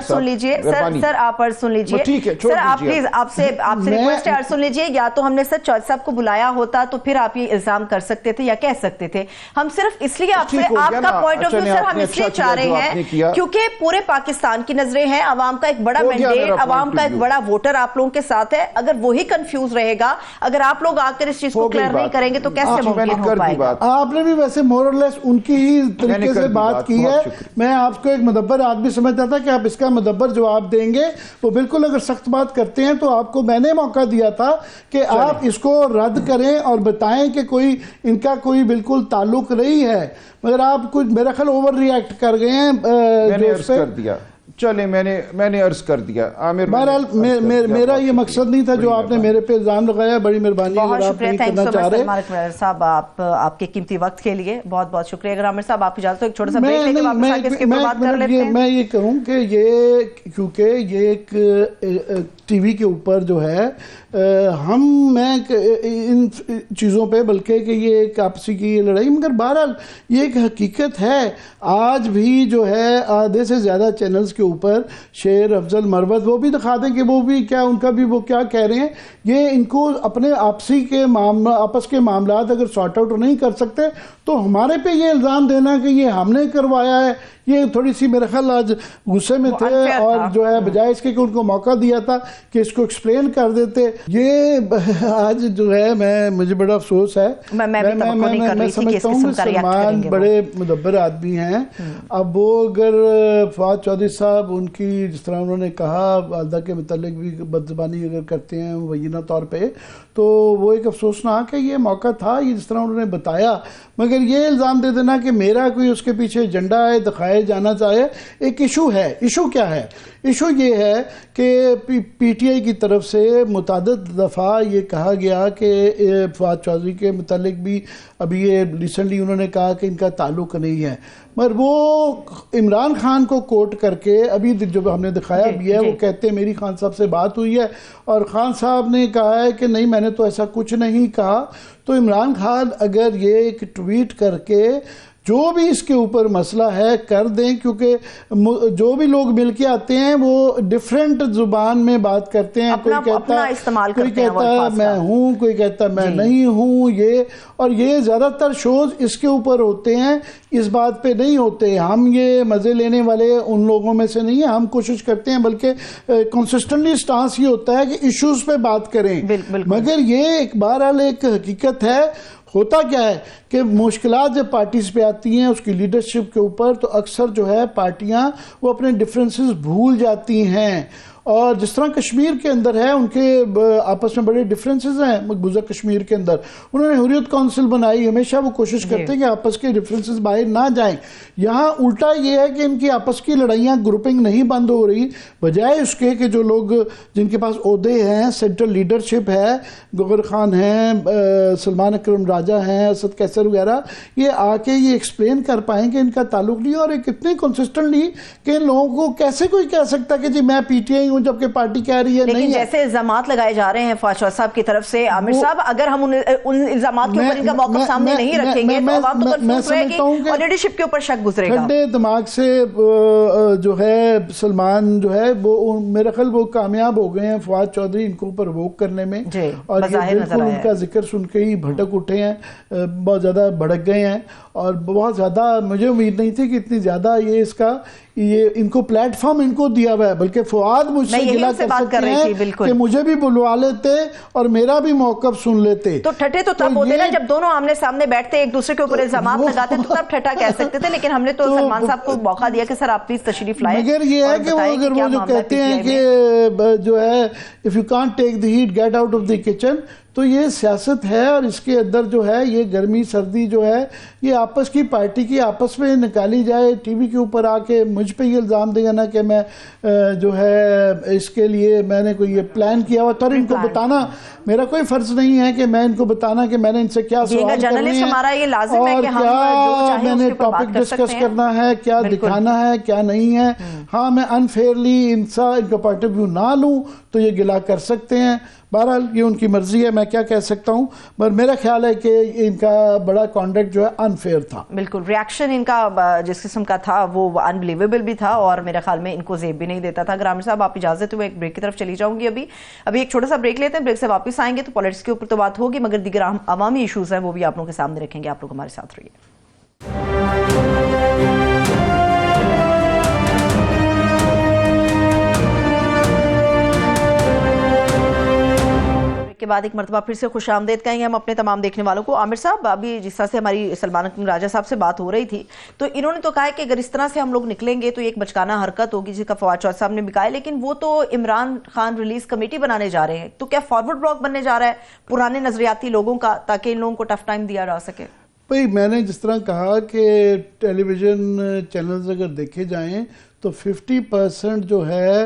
سن لیجئے، سر آپ عرض سن لیجئے، سر آپ پلیز آپ سے ریکویسٹ ہے عرض سن لیجئے. یا تو ہم نے سر چودھری صاحب کو بلایا ہوتا تو پھر آپ یہ الزام کر سکتے تھے یا کہہ سکتے تھے. ہم صرف اس لیے آپ سے آپ کا پوائنٹ آف ویو سر ہم اس لیے چاہ رہے ہیں کیونکہ پورے پاکستان کی نظریں ہیں، عوام کا ایک بڑا مینڈیٹ، عوام کا ایک بڑا ووٹر آپ لوگوں کے ساتھ ہے. اگر وہی کنفیوز رہے گا، اگر آپ لوگ آ کر اس چیز کو کلیئر نہیں کریں گے تو کیسے ممکن ہو پائے گا. آپ نے بھی ویسے مور اور لیس ان کی ہی طریقے سے بات کی ہے. میں آپ کو ایک مدبر آدمی سمجھتا تھا کہ آپ اس کا مدبر جواب دیں گے. وہ بالکل اگر سخت بات کرتے ہیں تو آپ کو میں نے موقع دیا تھا کہ آپ اس کو رد کریں اور بتائیں کہ کوئی ان کا کوئی بالکل تعلق نہیں ہے. مگر آپ کچھ میرا خیال اوور ری ایکٹ کر گئے ہیں. میں نے عرض کر دیا، چلے میں نے عرض کر دیا. بہرحال میرا یہ مقصد نہیں تھا جو آپ نے میرے پہ الزام لگایا. بڑی مہربانی. بہت شکریہ، تھینک یو سو مچ سلمان اکمل صاحب آپ کے قیمتی وقت کے لیے بہت بہت شکریہ. اگر عامر صاحب آپ اجازت ہو ایک چھوٹا سا بریک لے کے واپس آ کے اس کے اوپر بات کر لیتے ہیں. میں یہ کہوں کہ یہ کیونکہ یہ ایک ٹی وی کے اوپر جو ہے میں ان چیزوں پہ بلکہ کہ یہ ایک آپسی کی لڑائی، مگر بہرحال یہ ایک حقیقت ہے. آج بھی جو ہے آدھے سے زیادہ چینلز کے اوپر شیر افضل مروت وہ بھی دکھا دیں کہ وہ بھی کیا ان کا بھی وہ کیا کہہ رہے ہیں. یہ ان کو اپنے آپس کے معاملات اگر سارٹ آؤٹ نہیں کر سکتے تو ہمارے پہ یہ الزام دینا کہ یہ ہم نے کروایا ہے، یہ تھوڑی سی میرے خیال آج غصے میں تھے. اور جو ہے بجائے اس کے کہ ان کو موقع دیا تھا کہ اس کو ایکسپلین کر دیتے. یہ آج جو ہے مجھے بڑا افسوس ہے. میں سمجھتا ہوں کہ سلمان بڑے مدبر آدمی ہیں. اب وہ اگر فواد چودھری صاحب ان کی جس طرح انہوں نے کہا والدہ کے متعلق بھی بدزبانی اگر کرتے ہیں مبینہ طور پہ، تو وہ ایک افسوسناک ہے. یہ موقع تھا یہ جس طرح انہوں نے بتایا، مگر یہ الزام دے دینا کہ میرا کوئی اس کے پیچھے ایجنڈا ہے، دکھائے جانا چاہے. ایک ایشو ہے. ایشو کیا ہے؟ ایشو یہ ہے کہ پی ٹی آئی کی طرف سے متعدد دفعہ یہ کہا گیا کہ فواد چودھری کے متعلق بھی ابھی یہ ریسنٹلی انہوں نے کہا کہ ان کا تعلق نہیں ہے، مگر وہ عمران خان کو کوٹ کر کے ابھی جو ہم نے دکھایا بھی ہے، وہ کہتے ہیں میری خان صاحب سے بات ہوئی ہے اور خان صاحب نے کہا ہے کہ نہیں میں نے تو ایسا کچھ نہیں کہا. تو عمران خان اگر یہ ایک ٹویٹ کر کے جو بھی اس کے اوپر مسئلہ ہے کر دیں، کیونکہ جو بھی لوگ مل کے آتے ہیں وہ ڈیفرنٹ زبان میں بات کرتے ہیں. کوئی کہتا ہے میں ہوں، کوئی کہتا ہے میں نہیں ہوں. یہ زیادہ تر شوز اس کے اوپر ہوتے ہیں، اس بات پہ نہیں ہوتے. ہم یہ مزے لینے والے ان لوگوں میں سے نہیں ہیں. ہم کوشش کرتے ہیں بلکہ کنسسٹنٹلی سٹانس یہ ہوتا ہے کہ ایشوز پہ بات کریں. مگر یہ ایک بہرحال ایک حقیقت ہے. ہوتا کیا ہے کہ مشکلات جب پارٹیز پہ آتی ہیں اس کی لیڈرشپ کے اوپر، تو اکثر جو ہے پارٹیاں وہ اپنے ڈفرینسز بھول جاتی ہیں اور جس طرح کشمیر کے اندر ہے ان کے آپس میں بڑے ڈفرینسز ہیں مقبوضہ کشمیر کے اندر. انہوں نے حریت کونسل بنائی, ہمیشہ وہ کوشش کرتے ہیں کہ آپس کے ڈفرینسز باہر نہ جائیں. یہاں الٹا یہ ہے کہ ان کی آپس کی لڑائیاں گروپنگ نہیں بند ہو رہی, بجائے اس کے کہ جو لوگ جن کے پاس عہدے ہیں, سینٹرل لیڈرشپ ہے, گوہر خان ہیں, سلمان اکرم راجہ ہیں, اسد قیصر وغیرہ, یہ آ کے یہ ایکسپلین کر پائیں کہ ان کا تعلق نہیں, اور ایک اتنی کنسسٹنٹلی کہ ان لوگوں کو کیسے کوئی کہہ سکتا کہ جی میں پی ٹی آئی ہوں جبکہ پارٹی کہہ رہی ہے نہیں ہے. لیکن جیسے الزامات لگائے جا رہے ہیں فواد چودھری صاحب کی طرف سے, عامر صاحب اگر ہم ان الزامات کے اوپر ان کا موقف سامنے نہیں رکھیں گے تو عوام تو کنفیوز رہے گی اور لیڈرشپ کے اوپر شک گزرے گا. ٹھنڈے دماغ سے جو ہے سلمان جو ہے وہ میرا خیال وہ کامیاب ہو گئے ہیں فواد چودھری ان کو پرووک کرنے میں, اور یہ بالکل ان کا ذکر سن کے ہی بھٹک اٹھے ہیں, بہت زیادہ بھڑک گئے ہیں, اور بہت زیادہ مجھے امید نہیں تھی کہ اتنی زیادہ یہ ان کو پلیٹ فارم ان کو دیا ہوا ہے. بلکہ فواد مجھ سے گلا کر سکتے ہیں کہ مجھے بھی بلوا لیتے اور میرا بھی موقف سن لیتے. تو ٹھٹے تو تب ہوتے نا جب دونوں آمنے سامنے بیٹھتے ایک دوسرے کے اوپر الزامات لگاتے تو تب ٹھٹا کہہ سکتے تھے, لیکن ہم نے تو سلمان صاحب کو موقع دیا کہ سر آپ پلیز تشریف لائیں. مگر یہ ہے کہ اگر وہ جو کہتے ہیں کہ جو ہے if you can't take the heat get out of the kitchen, تو یہ سیاست ہے, اور اس کے اندر جو ہے یہ گرمی سردی جو ہے یہ آپس کی پارٹی کی آپس میں نکالی جائے. ٹی وی کے اوپر آ کے مجھ پہ یہ الزام دے نا کہ میں جو ہے اس کے لیے میں نے کوئی یہ پلان کیا ہوا تھا, اور ان کو بتانا میرا کوئی فرض نہیں ہے کہ میں ان کو بتانا کہ میں نے ان سے کیا سوال کرنے ہیں اور کیا میں نے ٹاپک ڈسکس کرنا ہے, کیا دکھانا ہے, کیا نہیں ہے. ہاں میں انفیئرلی ان کا پوائنٹ آف ویو نہ لوں تو یہ گلا کر سکتے ہیں, بہرحال یہ ان کی مرضی ہے, میں کیا کہہ سکتا ہوں, پر میرا خیال ہے کہ ان کا بڑا کانڈکٹ جو ہے انفیئر تھا. بالکل ریاکشن ان کا جس قسم کا تھا وہ انبلیویبل بھی تھا, اور میرا خیال میں ان کو زیب بھی نہیں دیتا تھا. اگر عامر صاحب آپ اجازت ہوئے ایک بریک کی طرف چلی جاؤں گی, ابھی ایک چھوٹا سا بریک لیتے ہیں, بریک سے واپس آئیں گے تو پالیٹکس کے اوپر تو بات ہوگی, مگر دیگر عوامی ایشوز ہیں وہ بھی آپ لوگوں کے سامنے رکھیں گے. آپ لوگ ہمارے ساتھ رہیے. کے بعد ایک مرتبہ پھر سے خوش آمدید کہیں گے ہم اپنے تمام دیکھنے والوں کو. عامر صاحب, ابھی جس طرح سے ہماری سلمان اکرم راجہ صاحب سے بات ہو رہی تھی تو انہوں نے تو کہا ہے کہ اگر اس طرح سے ہم لوگ نکلیں گے تو ایک بچکانہ حرکت ہوگی جس کا فواد چودھری صاحب نے بھی کہا ہے, لیکن وہ تو عمران خان ریلیز کمیٹی بنانے جا رہے ہیں, تو کیا فارورڈ بلاک بننے جا رہا ہے پرانے نظریاتی لوگوں کا تاکہ ان لوگوں کو ٹف ٹائم دیا جا سکے؟ بھئی میں نے جس طرح کہا کہ ٹیلی ویژن چینلز اگر دیکھے جائیں تو 50% جو ہے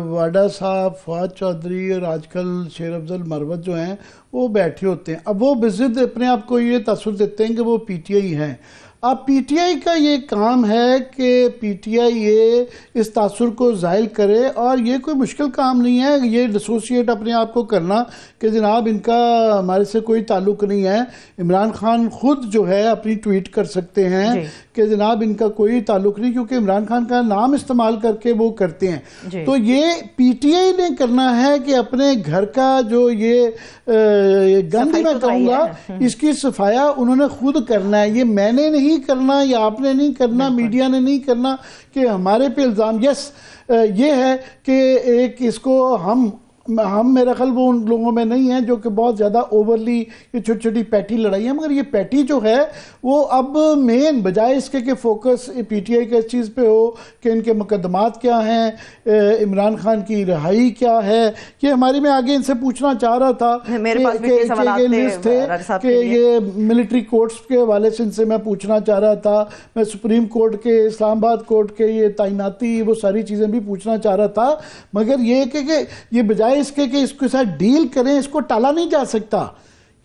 واڈا صاحب, فواد چودھری اور آج کل شیر افضل مروت جو ہیں وہ بیٹھے ہوتے ہیں. اب وہ بضد اپنے آپ کو یہ تاثر دیتے ہیں کہ وہ پی ٹی آئی ہیں. اب پی ٹی آئی کا یہ کام ہے کہ پی ٹی آئی یہ اس تاثر کو ظاہر کرے, اور یہ کوئی مشکل کام نہیں ہے یہ ڈسوسیٹ اپنے آپ کو کرنا کہ جناب ان کا ہمارے سے کوئی تعلق نہیں ہے. عمران خان خود جو ہے اپنی ٹویٹ کر سکتے ہیں کہ جناب ان کا کوئی تعلق نہیں, کیونکہ عمران خان کا نام استعمال کر کے وہ کرتے ہیں. تو یہ پی ٹی آئی نے کرنا ہے کہ اپنے گھر کا جو یہ گند میں کہوں گا اس کی صفایا انہوں نے خود کرنا ہے. یہ میں نے نہیں کرنا یا آپ نے نہیں کرنا, میڈیا نے نہیں کرنا کہ ہمارے پہ الزام. یس یہ ہے کہ ایک اس کو ہم میرا خیال وہ ان لوگوں میں نہیں ہیں جو کہ بہت زیادہ اوورلی یہ چھوٹی چھوٹی پیٹی لڑائی ہیں, مگر یہ پیٹی جو ہے وہ اب مین بجائے اس کے کہ فوکس پی ٹی آئی کے اس چیز پہ ہو کہ ان کے مقدمات کیا ہیں, عمران خان کی رہائی کیا ہے, کہ ہماری میں آگے ان سے پوچھنا چاہ رہا تھا کہ یہ لسٹ تھے کہ یہ ملٹری کورٹس کے حوالے سے ان سے میں پوچھنا چاہ رہا تھا, میں سپریم کورٹ کے اسلام آباد کورٹ کے یہ تعیناتی وہ ساری چیزیں بھی پوچھنا چاہ رہا تھا, مگر یہ کہ یہ بجائے اس کے کہ اس کے ساتھ ڈیل کریں, اس کو ٹالا نہیں جا سکتا.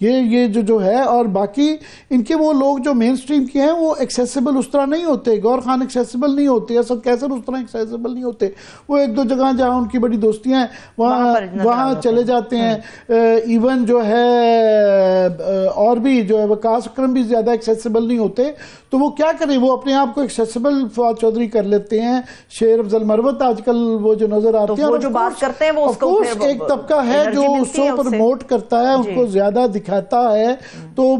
یہ جو ہے, اور باقی ان کے وہ لوگ جو مین سٹریم کے ہیں وہ ایکسیسیبل اس طرح نہیں ہوتے. گور خان ایکسیسیبل نہیں ہوتے, اسد قیصر اس طرح ایکسیسیبل نہیں ہوتے. وہ ایک دو جگہ جہاں ان کی بڑی دوستیاں ہیں وہاں چلے جاتے ہیں. ایون جو ہے اور بھی جو ہے وقاص اکرم بھی زیادہ ایکسیسیبل نہیں ہوتے. تو وہ کیا کریں, وہ اپنے آپ کو ایکسیسیبل فواد چودھری کر لیتے ہیں. شیر افضل مروت آج کل وہ جو نظر آتے ہیں, جو بات کرتے ہیں وہ ایک طبقہ ہے جو اس کو پروموٹ کرتا ہے, اس کو زیادہ دکھاتا ہے تو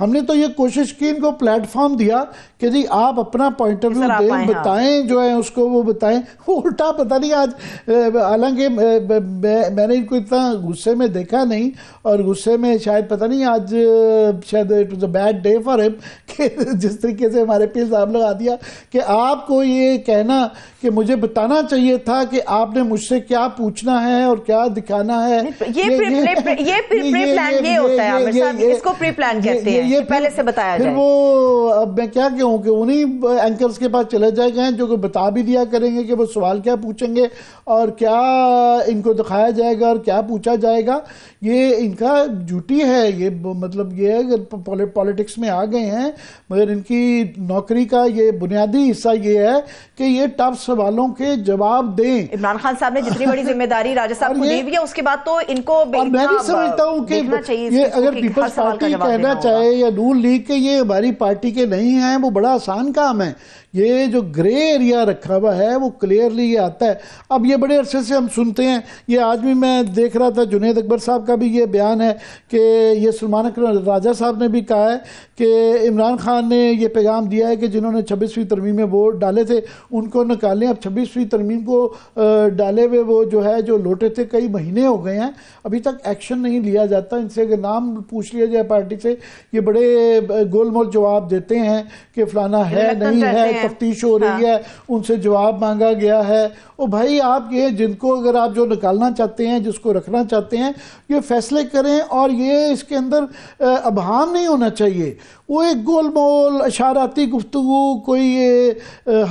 ہم نے تو یہ کوشش کی ان کو پلیٹ فارم دیا کہ جی آپ اپنا پوائنٹ آف ویو دیں, بتائیں, جو ہے اس کو وہ بتائیں. وہ الٹا پتہ نہیں آج, حالانکہ میں نے ان کو اتنا غصے میں دیکھا نہیں, اور غصے میں شاید پتہ نہیں آج شاید it was a bad day for ہم, کہ جس طریقے سے ہمارے پہ الزام لگا دیا کہ آپ کو یہ کہنا کہ مجھے بتانا چاہیے تھا کہ آپ نے مجھ سے کیا پوچھنا ہے اور کیا دکھانا ہے. یہ پری پلان یہ ہوتا ہے عامر صاحب, اس کو پری پلان کہتے ہیں, یہ پہلے سے بتایا جائے. پھر وہ اب میں کیا کہوں کہ انہی اینکرز کے پاس چلے جائے گئے جو کہ بتا بھی دیا کریں گے کہ وہ سوال کیا پوچھیں گے اور کیا ان کو دکھایا جائے گا اور کیا پوچھا جائے گا. یہ ان کا ڈیوٹی ہے, یہ مطلب یہ ہے پولیٹکس میں آ گئے ہیں, مگر ان کی نوکری کا یہ بنیادی حصہ یہ ہے کہ یہ ٹف سوالوں کے جواب دیں. عمران خان صاحب نے جتنی بڑی ذمہ داری راجہ صاحب کو دی ہوئی ہے, اس کے بعد تو ان کو اور میں بھی سمجھتا ہوں کہ یہ اگر پیپلز پارٹی کہنا چاہے یا نون لیگ کہ یہ ہماری پارٹی کے نہیں ہیں, وہ بڑا آسان کام ہے. یہ جو گرے ایریا رکھا ہوا ہے وہ کلیئرلی یہ آتا ہے. اب یہ بڑے عرصے سے ہم سنتے ہیں, یہ آج بھی میں دیکھ رہا تھا جنید اکبر صاحب کا بھی یہ بیان ہے کہ یہ سلمان اکرم راجہ صاحب نے بھی کہا ہے کہ عمران خان نے یہ پیغام دیا ہے کہ جنہوں نے 26ویں ترمیم میں ووٹ ڈالے تھے ان کو نکالیں. اب 26ویں ترمیم کو ڈالے ہوئے وہ جو ہے جو لوٹے تھے کئی مہینے ہو گئے ہیں, ابھی تک ایکشن نہیں لیا جاتا. ان سے اگر نام پوچھ لیا جائے پارٹی سے, یہ بڑے گول مول جواب دیتے ہیں کہ فلانا ہے نہیں ہے, تفتیش ہو رہی ہے, ان سے جواب مانگا گیا ہے. او بھائی آپ یہ جن کو اگر آپ جو نکالنا چاہتے ہیں, جس کو رکھنا چاہتے ہیں, یہ فیصلے کریں, اور یہ اس کے اندر ابہام نہیں ہونا چاہیے. وہ ایک گول مول اشاراتی گفتگو, کوئی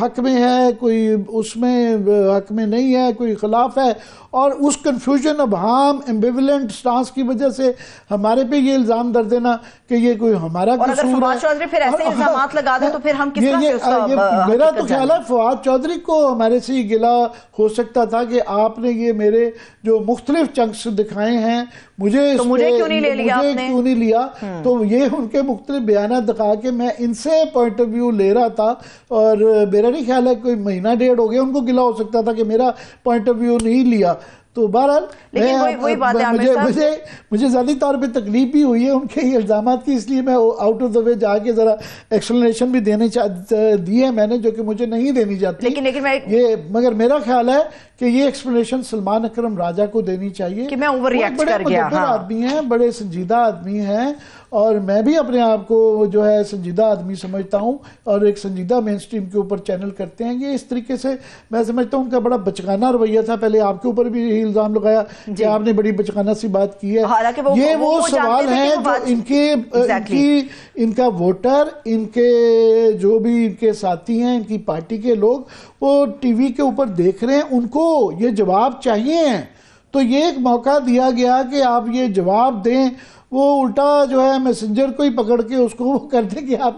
حق میں ہے, کوئی اس میں حق میں نہیں ہے, کوئی خلاف ہے, اور اس کنفیوژن ابہام ایمبیولنٹ سٹانس کی وجہ سے ہمارے پہ یہ الزام در دینا کہ یہ کوئی ہمارا قصور ہے. اور اگر فواد چودھری پھر ایسے الزامات لگا دیں تو پھر ہم کس طرح سے اس کا میرا تو خیال ہے فواد چودھری کو ہمارے سے یہ گلہ ہو سکتا تھا کہ آپ نے یہ میرے جو مختلف چنکس دکھائے ہیں, مجھے کیوں نہیں لیا, تو یہ ان کے مختلف بیانات دکھا کے میں ان سے پوائنٹ آف ویو لے رہا تھا, اور میرا نہیں خیال ہے کوئی مہینہ ڈیڑھ ہو گیا ان کو گلہ ہو سکتا تھا کہ میرا پوائنٹ آف ویو نہیں لیا. تو بہرحال مجھے ذاتی طور پہ تکلیف بھی ہوئی ہے ان کے الزامات کی, اس لیے میں آؤٹ آف دا وے جا کے ذرا ایکسپلینیشن بھی دی ہے میں نے, جو کہ مجھے نہیں دینی جاتی. مگر میرا خیال ہے کہ یہ ایکسپلینیشن سلمان اکرم راجہ کو دینی چاہیے کہ میں اوور ریئیکٹ کر گیا. بڑے آدمی ہیں, بڑے سنجیدہ آدمی ہیں, اور میں بھی اپنے آپ کو جو ہے سنجیدہ آدمی سمجھتا ہوں, اور ایک سنجیدہ مین سٹریم کے اوپر چینل کرتے ہیں. یہ اس طریقے سے میں سمجھتا ہوں ان کا بڑا بچگانہ رویہ تھا. پہلے آپ کے اوپر بھی الزام لگایا کہ آپ نے بڑی بچگانہ سی بات کی ہے. یہ وہ سوال ہیں جو ان کا ووٹر, ان کے جو بھی ان کے ساتھی ہیں, ان کی پارٹی کے لوگ وہ ٹی وی کے اوپر دیکھ رہے ہیں, ان کو یہ جواب چاہیے ہیں. تو یہ ایک موقع دیا گیا کہ آپ یہ جواب دیں. وہ الٹا جو ہے میسنجر کو ہی پکڑ کے اس کو وہ کر دیں کہ آپ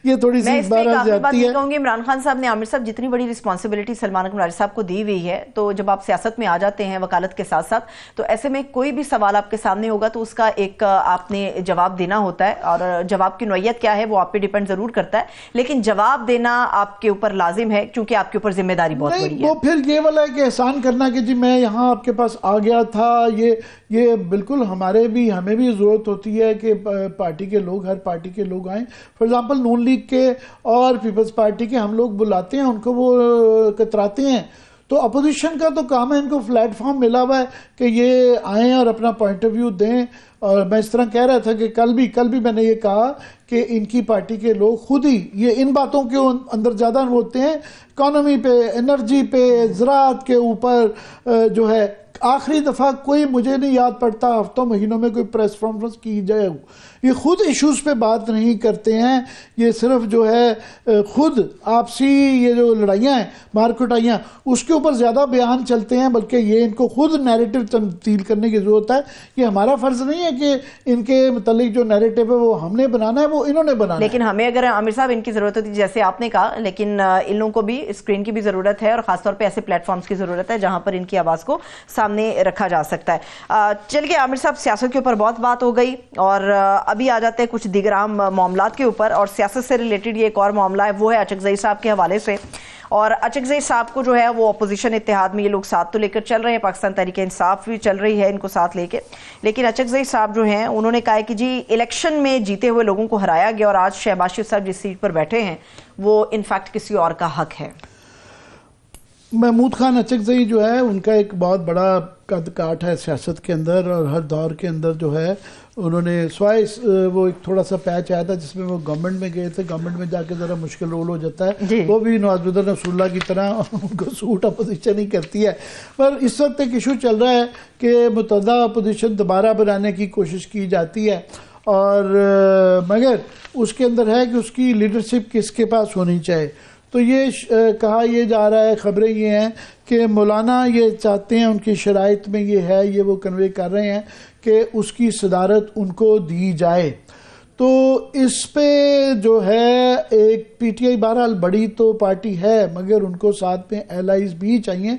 یہ تھوڑی سی بارہ جاتی ہے. کہوں گی عمران خان صاحب نے, عامر صاحب, جتنی بڑی رسپانسبلٹی سلمان اکرم راجہ صاحب کو دی ہوئی ہے, تو جب آپ سیاست میں آ جاتے ہیں وکالت کے ساتھ ساتھ, تو ایسے میں کوئی بھی سوال آپ کے سامنے ہوگا تو اس کا ایک آپ نے جواب دینا ہوتا ہے, اور جواب کی نوعیت کیا ہے وہ آپ پہ ڈیپینڈ ضرور کرتا ہے, لیکن جواب دینا آپ کے اوپر لازم ہے کیونکہ آپ کے اوپر ذمہ داری بہت بڑی ہے. وہ پھر یہ والا کہ احسان کرنا کہ جی میں یہاں آپ کے پاس آ گیا تھا, یہ بالکل ہمیں بھی ضرورت ہوتی ہے کہ پارٹی کے لوگ, ہر پارٹی کے لوگ آئیں. فار ایگزامپل نون لیگ کے اور پیپلز پارٹی کے ہم لوگ بلاتے ہیں, ان کو وہ کتراتے ہیں, تو اپوزیشن کا تو کام ہے ان کو پلیٹ فارم ملا ہوا ہے کہ یہ آئیں اور اپنا پوائنٹ آف ویو دیں. اور میں اس طرح کہہ رہا تھا کہ کل بھی میں نے یہ کہا کہ ان کی پارٹی کے لوگ خود ہی یہ ان باتوں کے اندر زیادہ ہوتے ہیں, اکانومی پہ, انرجی پہ, زراعت کے اوپر. جو ہے آخری دفعہ کوئی مجھے نہیں یاد پڑتا ہفتوں مہینوں میں کوئی پریس کانفرنس کی جائے, یہ خود ایشوز پہ بات نہیں کرتے ہیں. یہ صرف جو ہے خود آپسی یہ جو لڑائیاں ہیں, مارکٹائیاں, اس کے اوپر زیادہ بیان چلتے ہیں, بلکہ یہ ان کو خود نیریٹو تبدیل کرنے کی ضرورت ہے. یہ ہمارا فرض نہیں ہے کہ ان کے متعلق جو نیریٹو ہے وہ ہم نے بنانا ہے, وہ انہوں نے بنانا ہے. لیکن ہمیں اگر عامر صاحب ان کی ضرورت ہوتی جیسے آپ نے کہا, لیکن ان لوگوں کو بھی اسکرین کی بھی ضرورت ہے, اور خاص طور پہ ایسے پلیٹ فارمز کی ضرورت ہے جہاں پر ان کی آواز کو سامنے رکھا جا سکتا ہے. چلیے عامر صاحب, سیاست کے اوپر بہت بات ہو گئی, اور ابھی آ جاتے ہیں کچھ دیگر عام معاملات کے اوپر, اور سیاست سے ریلیٹڈ یہ ایک اور معاملہ ہے, وہ ہے اچکزئی صاحب کے حوالے سے. اور اچکزئی صاحب کو جو ہے وہ اپوزیشن اتحاد میں یہ لوگ ساتھ تو لے کر چل رہے ہیں, پاکستان تحریک انصاف بھی چل رہی ہے ان کو ساتھ لے کے, لیکن اچکزئی صاحب جو ہیں انہوں نے کہا کہ جی الیکشن میں جیتے ہوئے لوگوں کو ہرایا گیا اور آج شہباز شریف صاحب جس سیٹ پر بیٹھے ہیں وہ انفیکٹ کسی اور کا حق ہے. محمود خان اچکزئی جو ہے ان کا ایک بہت بڑا قد کاٹ ہے سیاست کے اندر, اور ہر دور کے اندر جو ہے انہوں نے سوائے وہ ایک تھوڑا سا پیچ آیا تھا جس میں وہ گورنمنٹ میں گئے تھے, گورنمنٹ میں جا کے ذرا مشکل رول ہو جاتا ہے, وہ بھی نواز الدین رسول اللہ کی طرح ان کو سوٹ اپوزیشن ہی کرتی ہے. پر اس وقت ایک ایشو چل رہا ہے کہ متحدہ اپوزیشن دوبارہ بنانے کی کوشش کی جاتی ہے, اور مگر اس کے اندر ہے کہ اس کی لیڈرشپ کس کے پاس ہونی چاہیے. تو یہ کہا یہ جا رہا ہے, خبریں یہ ہیں کہ مولانا یہ چاہتے ہیں, ان کی شرائط میں یہ ہے, یہ وہ کنوے کر رہے ہیں کہ اس کی صدارت ان کو دی جائے. تو اس پہ جو ہے ایک پی ٹی آئی بہرحال بڑی تو پارٹی ہے مگر ان کو ساتھ میں ایلائز بھی چاہیے.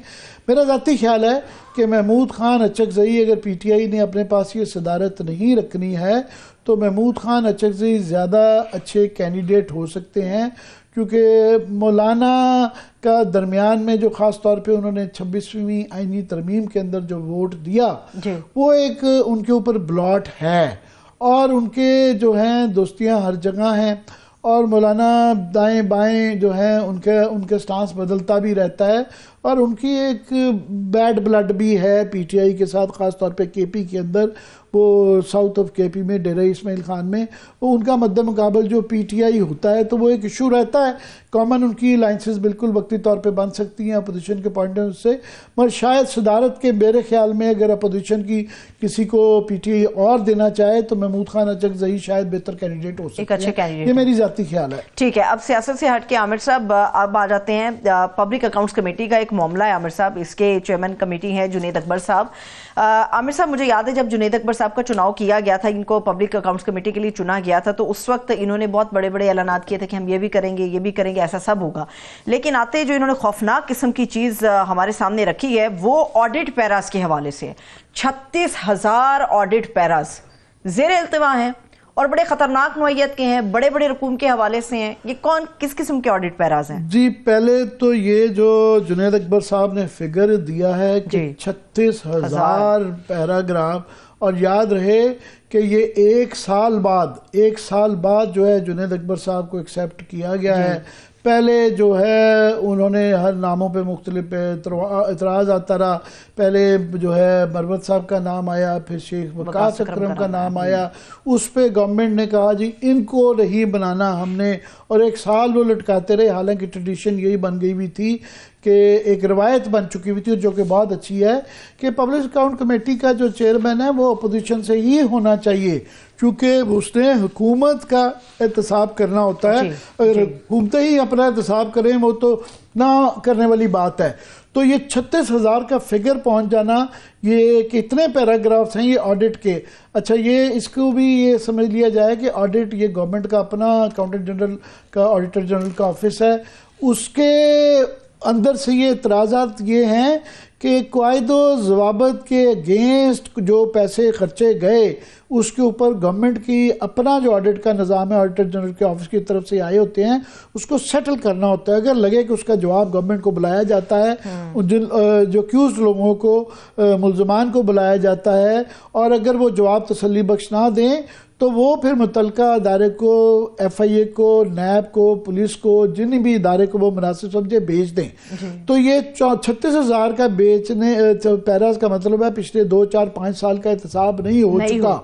میرا ذاتی خیال ہے کہ محمود خان اچکزئی اگر پی ٹی آئی نے اپنے پاس یہ صدارت نہیں رکھنی ہے تو محمود خان اچکزئی زیادہ اچھے کینڈیڈیٹ ہو سکتے ہیں, کیونکہ مولانا کا درمیان میں جو خاص طور پہ انہوں نے 26ویں آئینی ترمیم کے اندر جو ووٹ دیا وہ ایک ان کے اوپر بلاٹ ہے, اور ان کے جو ہیں دوستیاں ہر جگہ ہیں, اور مولانا دائیں بائیں جو ہیں ان کے سٹانس بدلتا بھی رہتا ہے, اور ان کی ایک بیڈ بلڈ بھی ہے پی ٹی آئی کے ساتھ, خاص طور پہ کے پی کے اندر. وہ ساؤتھ آف کے پی میں ڈیرہ اسماعیل خان میں وہ ان کا مد مقابل جو پی ٹی آئی ہوتا ہے تو وہ ایک ایشو رہتا ہے. کامن ان کی الائنسز بالکل وقتی طور پہ بن سکتی ہیں اپوزیشن کے پوائنٹ آف ویو سے, مگر شاید صدارت کے میرے خیال میں اگر اپوزیشن کی کسی کو پی ٹی آئی اور دینا چاہے تو محمود خان اچکزئی شاید بہتر کینڈیڈیٹ ہو سکتے ہیں, یہ میری ذاتی خیال ہے. ٹھیک ہے, اب سیاست سے ہٹ کے عامر صاحب اب آ جاتے ہیں پبلک اکاؤنٹس کمیٹی کا ایک معاملہ ہے. عامر صاحب اس کے چیئرمین کمیٹی ہیں جنید اکبر صاحب. عامر صاحب مجھے یاد ہے جب جنید اکبر صاحب کا چناؤ کیا گیا تھا, ان کو پبلک اکاؤنٹس کمیٹی کے لیے چنا گیا تھا, تو اس وقت انہوں نے بہت بڑے بڑے اعلانات کیے تھے کہ ہم یہ بھی کریں گے, یہ بھی کریں گے, ایسا سب ہوگا. لیکن آتے جو انہوں نے خوفناک قسم کی چیز ہمارے سامنے رکھی ہے وہ آڈٹ پیراز کے حوالے سے. 36,000 آڈٹ پیراز زیر التوا ہیں اور بڑے خطرناک نوعیت کے ہیں, بڑے بڑے رقوم کے حوالے سے ہیں. یہ کون کس قسم کے آڈٹ پیراز ہیں؟ جی پہلے تو یہ جو جنید اکبر صاحب نے فگر دیا ہے کہ 36,000 پیراگراف, اور یاد رہے کہ یہ ایک سال بعد جو ہے جنید اکبر صاحب کو ایکسیپٹ کیا گیا ہے. پہلے جو ہے انہوں نے ہر ناموں پہ مختلف اعتراض آتا رہا, پہلے جو ہے مروت صاحب کا نام آیا, پھر شیخ وقاص اکرم کا نام آیا, اس پہ گورنمنٹ نے کہا جی ان کو نہیں بنانا ہم نے, اور ایک سال وہ لٹکاتے رہے. حالانکہ ٹریڈیشن یہی بن گئی ہوئی تھی کہ ایک روایت بن چکی ہوئی تھی جو کہ بہت اچھی ہے کہ پبلک اکاؤنٹ کمیٹی کا جو چیئرمین ہے وہ اپوزیشن سے ہی ہونا چاہیے, کیونکہ اس نے حکومت کا احتساب کرنا ہوتا ہے. اگر حکومتیں ہی اپنا احتساب کریں وہ تو نہ کرنے والی بات ہے. تو یہ 36,000 کا فگر پہنچ جانا, یہ کتنے پیراگرافز ہیں یہ آڈٹ کے. اچھا یہ اس کو بھی یہ سمجھ لیا جائے کہ آڈٹ یہ گورنمنٹ کا اپنا اکاؤنٹنٹ جنرل کا آڈیٹر جنرل کا آفس ہے, اس کے اندر سے یہ اعتراضات یہ ہیں کہ قواعد و ضوابط کے اگینسٹ جو پیسے خرچے گئے اس کے اوپر گورنمنٹ کی اپنا جو آڈٹ کا نظام ہے آڈیٹر جنرل کے آفس کی طرف سے آئے ہوتے ہیں, اس کو سیٹل کرنا ہوتا ہے. اگر لگے کہ اس کا جواب گورنمنٹ کو بلایا جاتا ہے, جو ایکیوزڈ لوگوں کو ملزمان کو بلایا جاتا ہے, اور اگر وہ جواب تسلی بخش نہ دیں تو وہ پھر متعلقہ ادارے کو, ایف آئی اے کو, نیب کو, پولیس کو, جن بھی ادارے کو وہ مناسب سمجھے بھیج دیں. تو یہ 36,000 کا بیچنے پیراز کا مطلب ہے پچھلے 2, 4, 5 سال کا احتساب نہیں ہو چکا,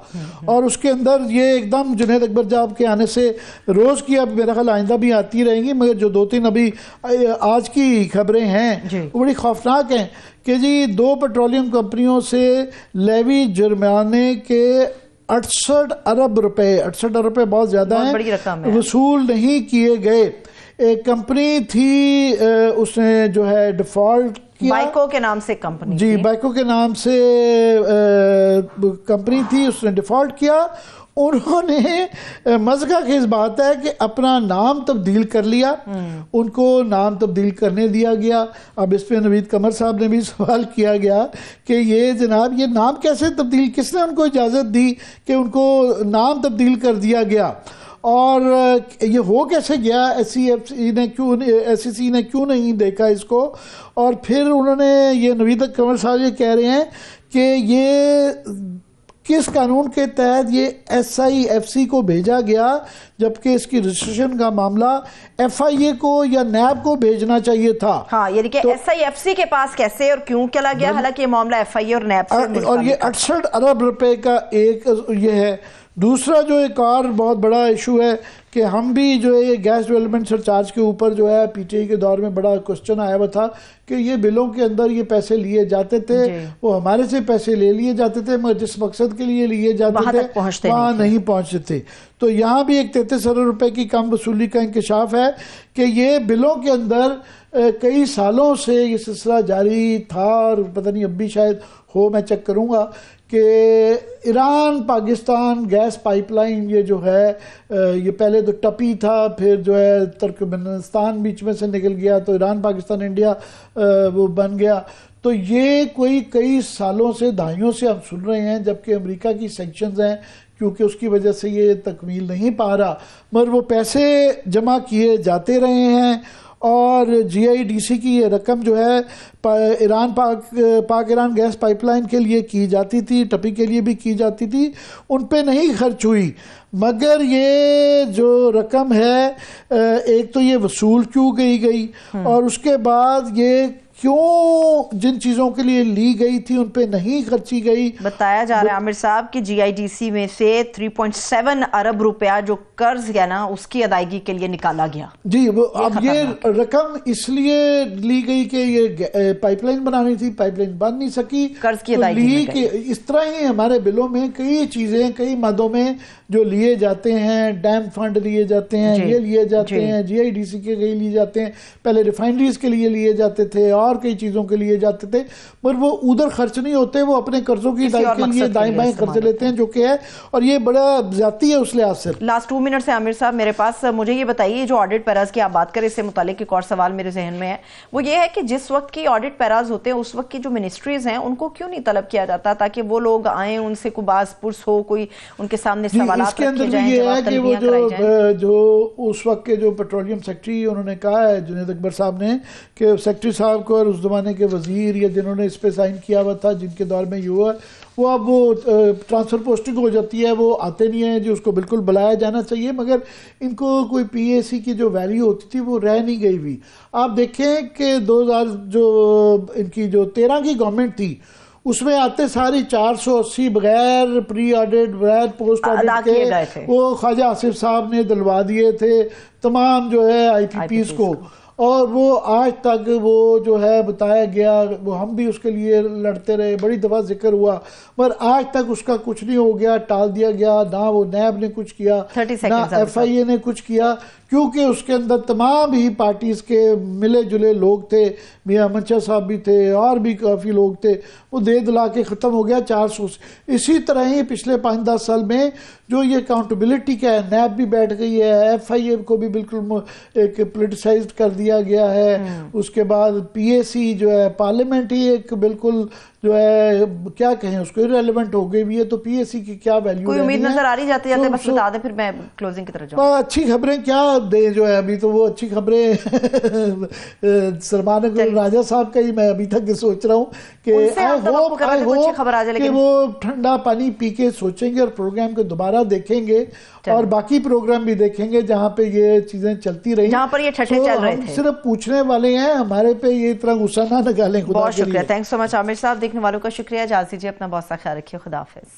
اور اس کے اندر یہ ایک دم جنید اکبر صاحب کے آنے سے روز کی اب میرا خیال آئندہ بھی آتی رہیں گی, مگر جو 2-3 ابھی آج کی خبریں ہیں وہ بڑی خوفناک ہیں کہ جی 2 پیٹرولیم کمپنیوں سے لیوی جرمانے کے 68 ارب روپے بہت زیادہ ہیں وصول نہیں کیے گئے. ایک کمپنی تھی اس نے جو ہے ڈیفالٹ کیا, بائیکو کے نام سے کمپنی, جی بائیکو کے نام سے کمپنی تھی, اس نے ڈیفالٹ کیا. انہوں نے مزہ خیز بات ہے کہ اپنا نام تبدیل کر لیا, ان کو نام تبدیل کرنے دیا گیا. اب اس پہ نوید قمر صاحب نے بھی سوال کیا گیا کہ یہ جناب یہ نام کیسے تبدیل, کس نے ان کو اجازت دی کہ ان کو نام تبدیل کر دیا گیا. اور یہ ہو کیسے گیا، SEC نے کیوں نہیں دیکھا اس کو. اور پھر انہوں نے یہ نوید کنور صاحب یہ کہہ رہے ہیں کہ یہ کس قانون کے تحت یہ SIFC کو بھیجا گیا، جبکہ اس کی رجسٹریشن کا معاملہ FIA کو یا نیب کو بھیجنا چاہیے تھا. ہاں، یعنی کہ SIFC کے پاس کیسے اور کیوں چلا گیا، حالانکہ یہ معاملہ FIA اور نیب سے. اور یہ 68 ارب روپے کا ایک یہ ہے. دوسرا جو ایک اور بہت بڑا ایشو ہے کہ ہم بھی جو ہے یہ گیس ڈیولپمنٹ سرچارج کے اوپر جو ہے PTI کے دور میں بڑا کوسچن آیا ہوا تھا کہ یہ بلوں کے اندر یہ پیسے لیے جاتے تھے، وہ ہمارے سے پیسے لے لیے جاتے تھے، مگر جس مقصد کے لیے لیے جاتے تھے وہاں نہیں پہنچتے تھے. تو یہاں بھی ایک 33 ارب روپے کی کم وصولی کا انکشاف ہے کہ یہ بلوں کے اندر کئی سالوں سے یہ سلسلہ جاری تھا، اور پتہ نہیں اب بھی شاید ہو، میں چیک کروں گا، کہ Iran Pakistan gas pipeline یہ جو ہے یہ پہلے تو ٹپی تھا، پھر جو ہے ترکمانستان بیچ میں سے نکل گیا، تو ایران پاکستان انڈیا وہ بن گیا. تو یہ کئی سالوں سے دہائیوں سے ہم سن رہے ہیں، جبکہ امریکہ کی سینکشنز ہیں کیونکہ اس کی وجہ سے یہ تکمیل نہیں پا رہا، مگر وہ پیسے جمع کیے جاتے رہے ہیں. اور GIDC کی یہ رقم جو ہے ایران پاک ایران گیس پائپ لائن کے لیے کی جاتی تھی، ٹپی کے لیے بھی کی جاتی تھی، ان پہ نہیں خرچ ہوئی. مگر یہ جو رقم ہے ایک تو یہ وصول کیوں گئی اور اس کے بعد یہ کیوں جن چیزوں کے لیے لی گئی تھی ان پہ نہیں خرچی گئی. بتایا جا رہا ہے عامر صاحب کہ GIDC میں سے 3.7 ارب روپیہ جو قرض ہے نا اس کی ادائیگی کے لیے نکالا گیا. جی، اب یہ رقم اس لیے لی گئی کہ یہ پائپ لائن بنانی تھی، پائپ لائن بن نہیں سکی، قرض کی ادائیگی میں. اس طرح ہی ہمارے بلوں میں کئی چیزیں کئی مادوں میں جو لیے جاتے ہیں، ڈیم فنڈ لیے جاتے ہیں، یہ لیے جاتے ہیں، GIDC کے لیے لیے جاتے ہیں، پہلے ریفائنریز کے لیے لیے جاتے تھے اور کئی چیزوں کے لیے جاتے تھے، مگر وہ ادھر خرچ نہیں ہوتے، وہ اپنے قرضوں کی ادائیگی کے لیے دائیں بائیں قرضے لیتے ہیں، جو کہ ہے، اور یہ بڑا زیادتی ہے اس لحاظ سے. لاسٹ 2 منٹ سے عامر صاحب میرے پاس، مجھے یہ بتائیے جو آڈٹ پیراز کی آپ بات کریں، اس سے متعلق ایک اور سوال میرے ذہن میں ہے، وہ یہ ہے کہ جس وقت کی آڈٹ پیراز ہوتے ہیں اس وقت کی جو منسٹریز ہیں ان کو کیوں نہیں طلب کیا جاتا تاکہ وہ لوگ آئیں، ان سے کوئی باز پرس ہو، کوئی ان کے سامنے سوالات رکھے جائیں، جواب طلبیاں کرائی جائیں. جو اس وقت کے جو پیٹرولیم سیکٹری انہوں نے کہا ہے جنید اکبر صاحب نے کہ سیکٹری صاحب کو اور اس زمانے کے وزیر یا جنہوں نے اس پہ سائن کیا ہوا تھا، جن کے دور میں یہ ہوا، وہ اب وہ ٹرانسفر پوسٹنگ ہو جاتی ہے، وہ آتے نہیں ہیں جی، اس کو بالکل بلایا جانا چاہیے، مگر ان کو کوئی PAC کی جو ویلیو ہوتی تھی وہ رہ نہیں گئی ہوئی. آپ دیکھیں کہ 2000 جو ان کی جو 13 کی گورنمنٹ تھی اس میں آتے ساری 480 بغیر پری آڈٹ بغیر پوسٹ آڈٹ کے وہ خواجہ آصف صاحب نے دلوا دیے تھے تمام جو ہے IPPs کو، اور وہ آج تک وہ جو ہے بتایا گیا، وہ ہم بھی اس کے لیے لڑتے رہے، بڑی دفعہ ذکر ہوا، مگر آج تک اس کا کچھ نہیں ہو گیا، ٹال دیا گیا. نہ وہ نیب نے کچھ کیا، نہ FIA نے کچھ کیا، کیونکہ اس کے اندر تمام ہی پارٹیز کے ملے جلے لوگ تھے، میاں امن شاہ صاحب بھی تھے اور بھی کافی لوگ تھے، وہ دے دلا کے ختم ہو گیا 400 سے. اسی طرح ہی پچھلے 5-10 سال میں جو یہ اکاؤنٹیبلٹی کا ہے، نیب بھی بیٹھ گئی ہے، FIA کو بھی بالکل ایک پولیٹیسائزڈ کر دیا گیا ہے. اس کے بعد PAC جو ہے پارلیمنٹ ہی ایک بالکل جو ہے کیا کہیں اس کو ریلیونٹ ہو گئی بھی ہے، تو PAC کی کیا ویلیو؟ کوئی امید نظر آ رہی جاتے جاتے بس بتا دیں پھر میں کلوزنگ کی طرف جاؤں. اچھی خبریں کیا دیں جو ہے ابھی، تو وہ اچھی خبریں سلمان راجہ صاحب کا ہی میں ابھی تک سوچ رہا ہوں کہ وہ ٹھنڈا پانی پی کے سوچیں گے اور پروگرام کو دوبارہ دیکھیں گے اور باقی پروگرام بھی دیکھیں گے جہاں پہ یہ چیزیں چلتی رہی، جہاں پر یہ ٹھٹھے چل رہے تھے. صرف پوچھنے والے ہیں، ہمارے پہ یہ اتنا غصہ نہ نکالیں. بہت شکریہ، تھینکس سو مچ عامر صاحب. دیکھنے والوں کا شکریہ، اجازت دیجیے، اپنا بہت سا خیال رکھیے، خدا حافظ.